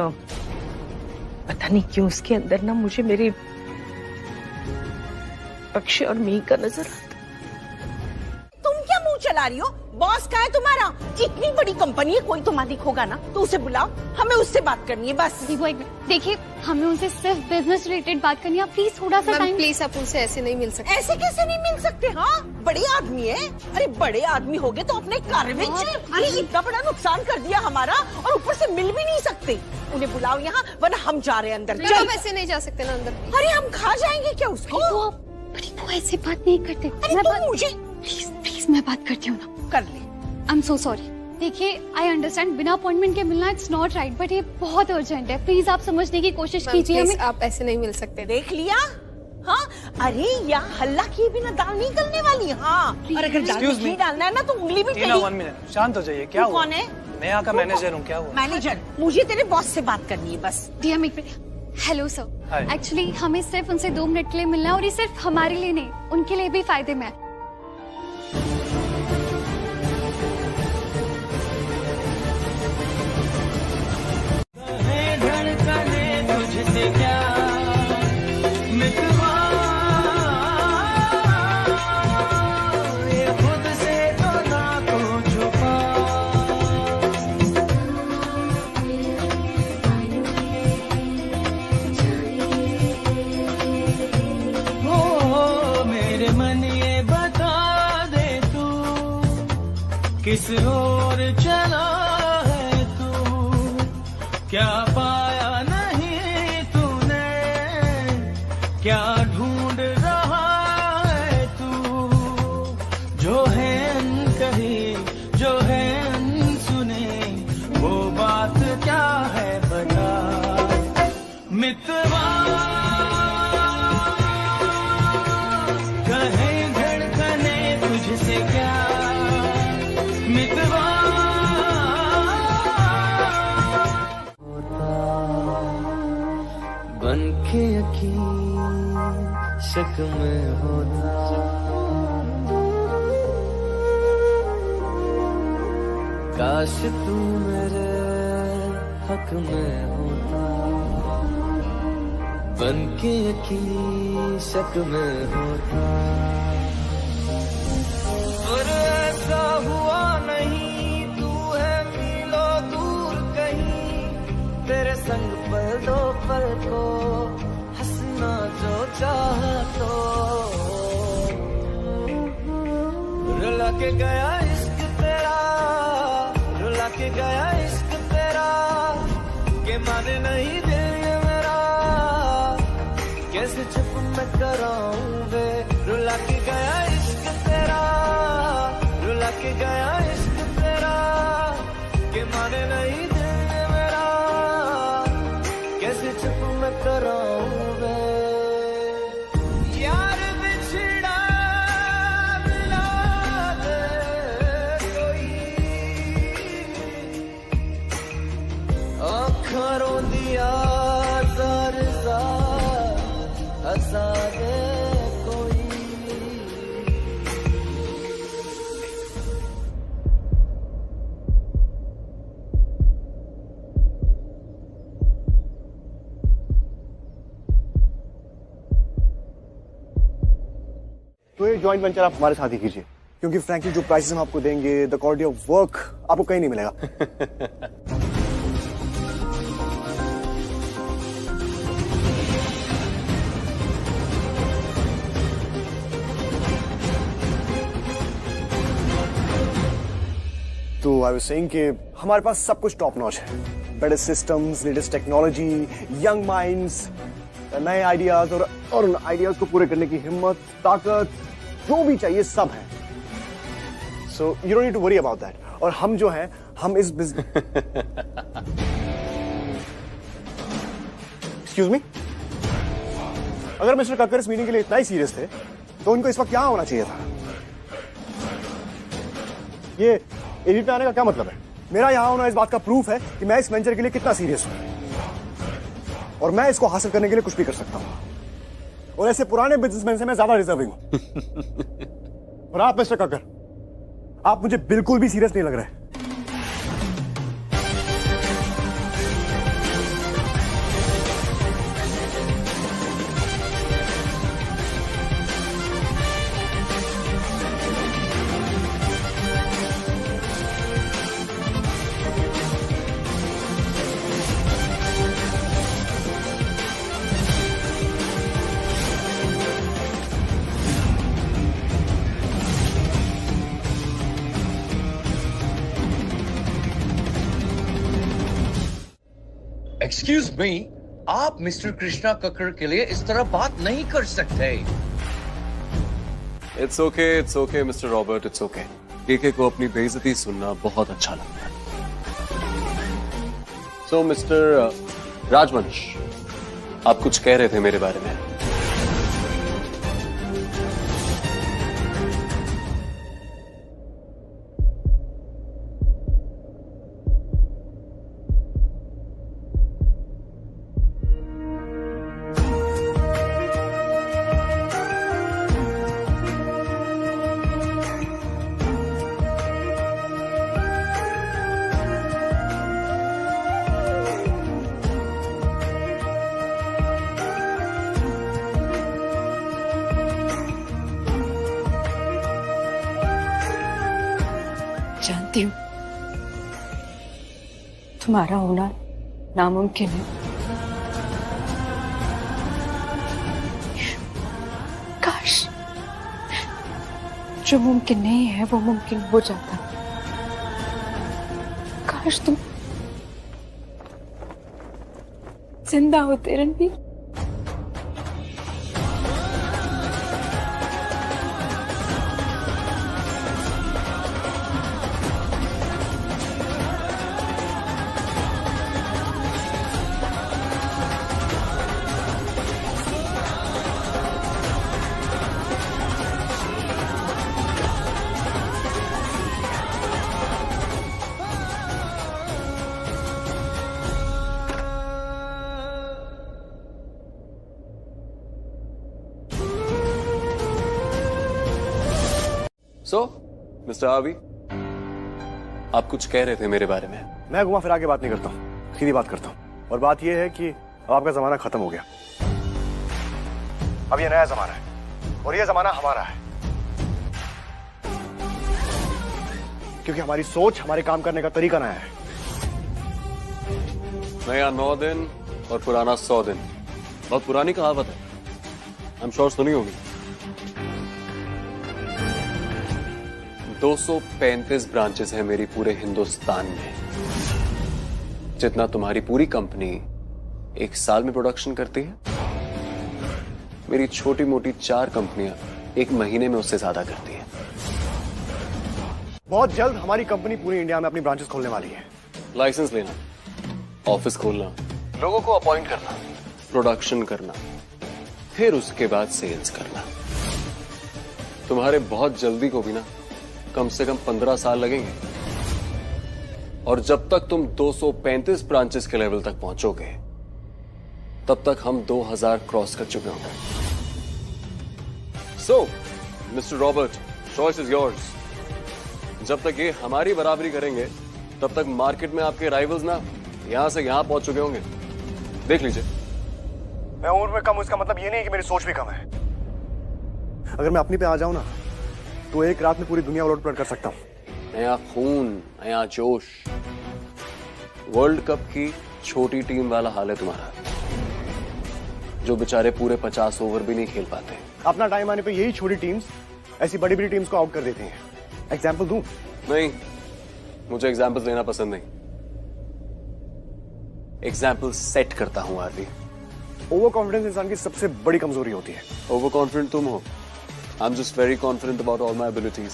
पता नहीं क्यों उसके अंदर ना मुझे मेरे अक्षय और मेहिका नजर आता। तुम क्या मुंह चला रही हो? बॉस का है तुम्हारा, इतनी बड़ी कंपनी है, कोई तो मालिक होगा ना, तो उसे बुलाओ, हमें उससे बात करनी है बस। देखिए हमें उनसे सिर्फ बिजनेस रिलेटेड बात करनी है, प्लीज थोड़ा सा टाइम। प्लीज आप उनसे ऐसे नहीं मिल सकते। ऐसे कैसे नहीं मिल सकते? हाँ बड़े आदमी है। अरे बड़े आदमी हो गए तो अपने कार्य में, अरे इतना बड़ा नुकसान कर दिया हमारा, और ऊपर से मिल भी नहीं सकते। उन्हें बुलाओ यहाँ, वरना हम जा रहे हैं अंदर। चल ऐसे नहीं जा सकते ना अंदर। अरे हम खा जाएंगे क्या उसको? बड़ी वो ऐसे बात नहीं करते। अरे तुम मुझे प्लीज मैं बात करती हूँ ना। कर ले। आई एम सो सॉरी, देखिए आई अंडरस्टैंड बिना अपॉइंटमेंट के मिलना इट्स नॉट राइट, बट ये बहुत अर्जेंट है। प्लीज आप समझने की कोशिश कीजिए। हमें आप ऐसे नहीं मिल सकते। देख लिया? हाँ, अरे यहाँ हल्ला किए बिना दाल नहीं गलने वाली। हाँ, और अगर दाल में घी डालना है ना तो उंगली भी टेढ़ी। 1 मिनट, शांत हो जाइए। क्या हुआ? कौन है? मैं यहाँ का मैनेजर हूँ। क्या हुआ? मैनेजर, मुझे तेरे बॉस से बात करनी है बस। DM हेलो सर, एक्चुअली हमें सिर्फ उनसे 2 मिनट के लिए मिलना है, और ये सिर्फ हमारे लिए नहीं, उनके लिए भी फायदे में है। किस ओर चला है तू, क्या पाया नहीं तूने, क्या ढूंढ रहा है तू, जो है अनकही, जो है अनसुनी, वो बात क्या है बता मितवा। कहे धड़कने तुझसे क्या मितवा, बनके यकीन शक में होता, काश तू मेरे हक में होता, बनके यकीन शक में होता, पर ऐसा हुआ नहीं, तू है मीलों दूर कहीं, तेरे संग पल दो पल को हंसना जो चाह तो, रुला के गया इश्क तेरा, रुला के गया इश्क तेरा, के माने नहीं दिल ये मेरा, कैसे चुप मैं कराऊं वे, रुला के गया इश्क तेरा, रुला के गया इश्क तेरा, के माने नहीं दिल मेरा, कैसे चुप मैं कराऊं वे, यार बिछड़ा मिला दे कोई, आँखां रोंदिया ज़ार ज़ार हंसा दे कोई। तो ये जॉइंट वेंचर आप हमारे साथ ही कीजिए, क्योंकि फ्रैंकली जो प्राइसेस हम आपको देंगे, द क्वालिटी ऑफ वर्क आपको कहीं नहीं मिलेगा। तो आई वाज सेइंग कि हमारे पास सब कुछ टॉप नॉच है, better systems, latest technology, young minds, नए आइडियाज और उन आइडियाज को पूरे करने की हिम्मत, ताकत, जो भी चाहिए सब है। So you don't need to worry about that. और हम जो हैं, हम इस बिजनेस एक्सक्यूज मी, अगर मिस्टर कक्कर इस मीटिंग के लिए इतना ही सीरियस थे तो उनको इस वक्त यहाँ होना चाहिए था। ये एडिट में आने का क्या मतलब है? मेरा यहाँ होना इस बात का प्रूफ है कि मैं इस वेंचर के लिए कितना सीरियस हूं, और मैं इसको हासिल करने के लिए कुछ भी कर सकता हूं, और ऐसे पुराने बिजनेसमैन से मैं ज्यादा डिजर्विंग हूं। और आप मिस्टर कक्कर, आप मुझे बिल्कुल भी सीरियस नहीं लग रहे। एक्सक्यूज मी, आप मिस्टर कृष्णा कक्कर के लिए इस तरह बात नहीं कर सकते। It's okay mister Robert, it's okay. KK को अपनी बेइज्जती सुनना बहुत अच्छा लगता है। सो मिस्टर राजवंश, आप कुछ कह रहे थे मेरे बारे में। जानती हूँ तुम्हारा होना नामुमकिन है। काश जो मुमकिन नहीं है वो मुमकिन हो जाता। काश तुम जिंदा होते रणबीर। सो मिस्टर आवी, आप कुछ कह रहे थे मेरे बारे में। मैं घुमा फिरा के बात नहीं करता हूँ, सीधी बात करता हूँ। और बात यह है कि अब आपका जमाना खत्म हो गया। अब ये नया जमाना है और ये जमाना हमारा है, क्योंकि हमारी सोच, हमारे काम करने का तरीका नया है। नया 9 दिन और पुराना 100 दिन। बहुत पुरानी कहावत है, आई एम श्योर सुनी होगी। 235 ब्रांचेस हैं मेरी पूरे हिंदुस्तान में। जितना तुम्हारी पूरी कंपनी एक साल में प्रोडक्शन करती है, मेरी छोटी मोटी 4 कंपनियां एक महीने में उससे ज्यादा करती हैं। बहुत जल्द हमारी कंपनी पूरी इंडिया में अपनी ब्रांचेस खोलने वाली है। लाइसेंस लेना, ऑफिस खोलना, लोगों को अपॉइंट करना, प्रोडक्शन करना, फिर उसके बाद सेल्स करना। तुम्हारे बहुत जल्दी को भी ना कम से कम 15 साल लगेंगे। और जब तक तुम 235 ब्रांचेस के लेवल तक पहुंचोगे, तब तक हम 2000 क्रॉस कर चुके होंगे। So mister Robert, choice is yours. जब तक ये हमारी बराबरी करेंगे, तब तक मार्केट में आपके राइवल्स ना यहां से यहां पहुंच चुके होंगे। देख लीजिए। मैं उम्र में कम हूं, इसका मतलब ये नहीं कि मेरी सोच भी कम है। अगर मैं अपनी पे आ जाऊं ना, तो एक रात में पूरी दुनिया उलट पलट कर सकता हूं। नया खून, नया जोश। वर्ल्ड कप की छोटी टीम वाला हाल है तुम्हारा, जो बेचारे पूरे 50 ओवर भी नहीं खेल पाते। अपना टाइम आने पे यही छोटी टीम्स ऐसी बड़ी बड़ी टीम्स को आउट कर देती हैं। एग्जाम्पल दूं? नहीं, मुझे एग्जाम्पल्स लेना पसंद नहीं। एग्जाम्पल सेट करता हूं आरवी। ओवर कॉन्फिडेंस इंसान की सबसे बड़ी कमजोरी होती है। ओवर कॉन्फिडेंट तुम हो, I am just very confident about all my abilities.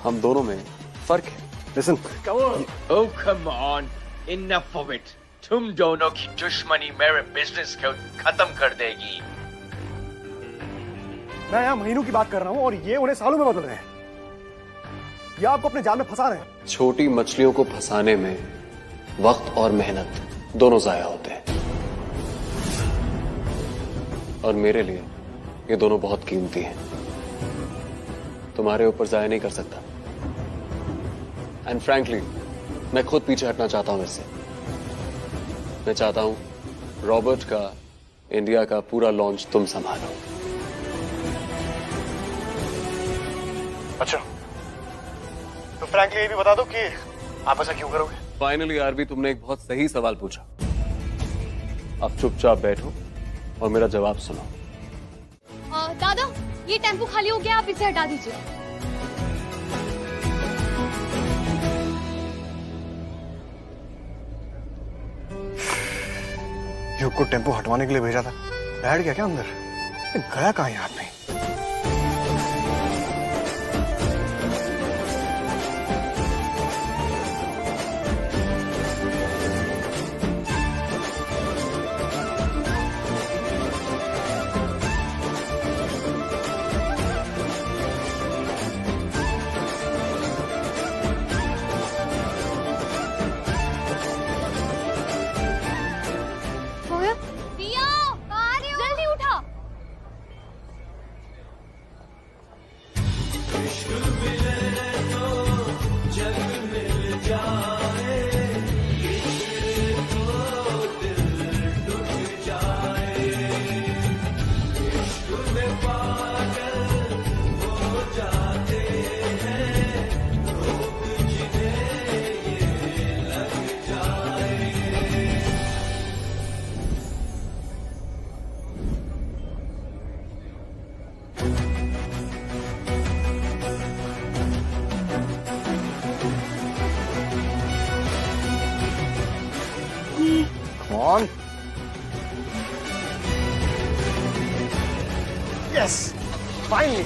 हम दोनों में फर्क है। Listen, Oh come on, enough of it. तुम दोनों की दुश्मनी मेरे बिजनेस को खत्म कर देगी। मैं यहाँ महीनों की बात कर रहा हूँ और ये उन्हें सालों में बदल रहे हैं। ये आपको अपने जाल में फंसा रहे हैं। छोटी मछलियों को फंसाने में वक्त और मेहनत दोनों जाया होते हैं, और मेरे लिए ये दोनों बहुत कीमती हैं। तुम्हारे ऊपर जाया नहीं कर सकता। एंड फ्रैंकली, मैं खुद पीछे हटना चाहता हूं इससे। मैं चाहता हूं रॉबर्ट का इंडिया का पूरा लॉन्च तुम संभालो। अच्छा, तो फ्रैंकली ये भी बता दो कि आप ऐसा क्यों करोगे? फाइनली आरबी, तुमने एक बहुत सही सवाल पूछा। अब चुपचाप बैठो और मेरा जवाब सुनो। दादा, ये टेम्पो खाली हो गया, आप इसे हटा दीजिए। युग को टेम्पो हटवाने के लिए भेजा था, बैठ गया क्या अंदर? गया कहाँ ये आदमी? ऑन। Yes, finally.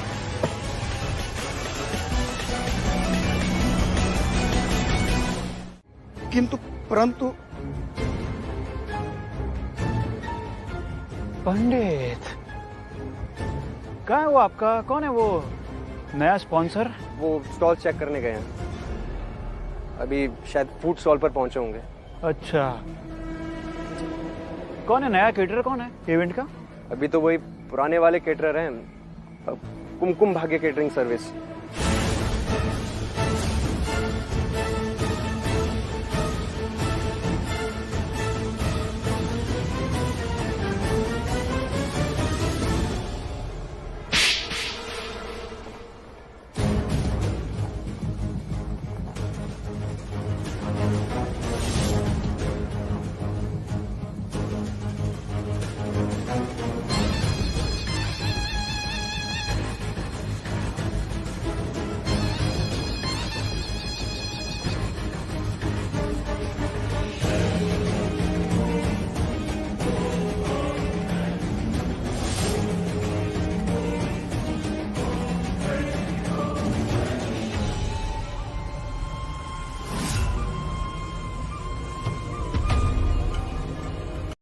किंतु परंतु पंडित कहाँ है वो आपका? कौन है वो नया स्पॉन्सर? वो स्टॉल चेक करने गए हैं, अभी शायद फूड स्टॉल पर पहुंचे होंगे। अच्छा, कौन है नया केटरर? कौन है इवेंट का? अभी तो वही पुराने वाले केटरर हैं, कुमकुम भाग्य केटरिंग सर्विस।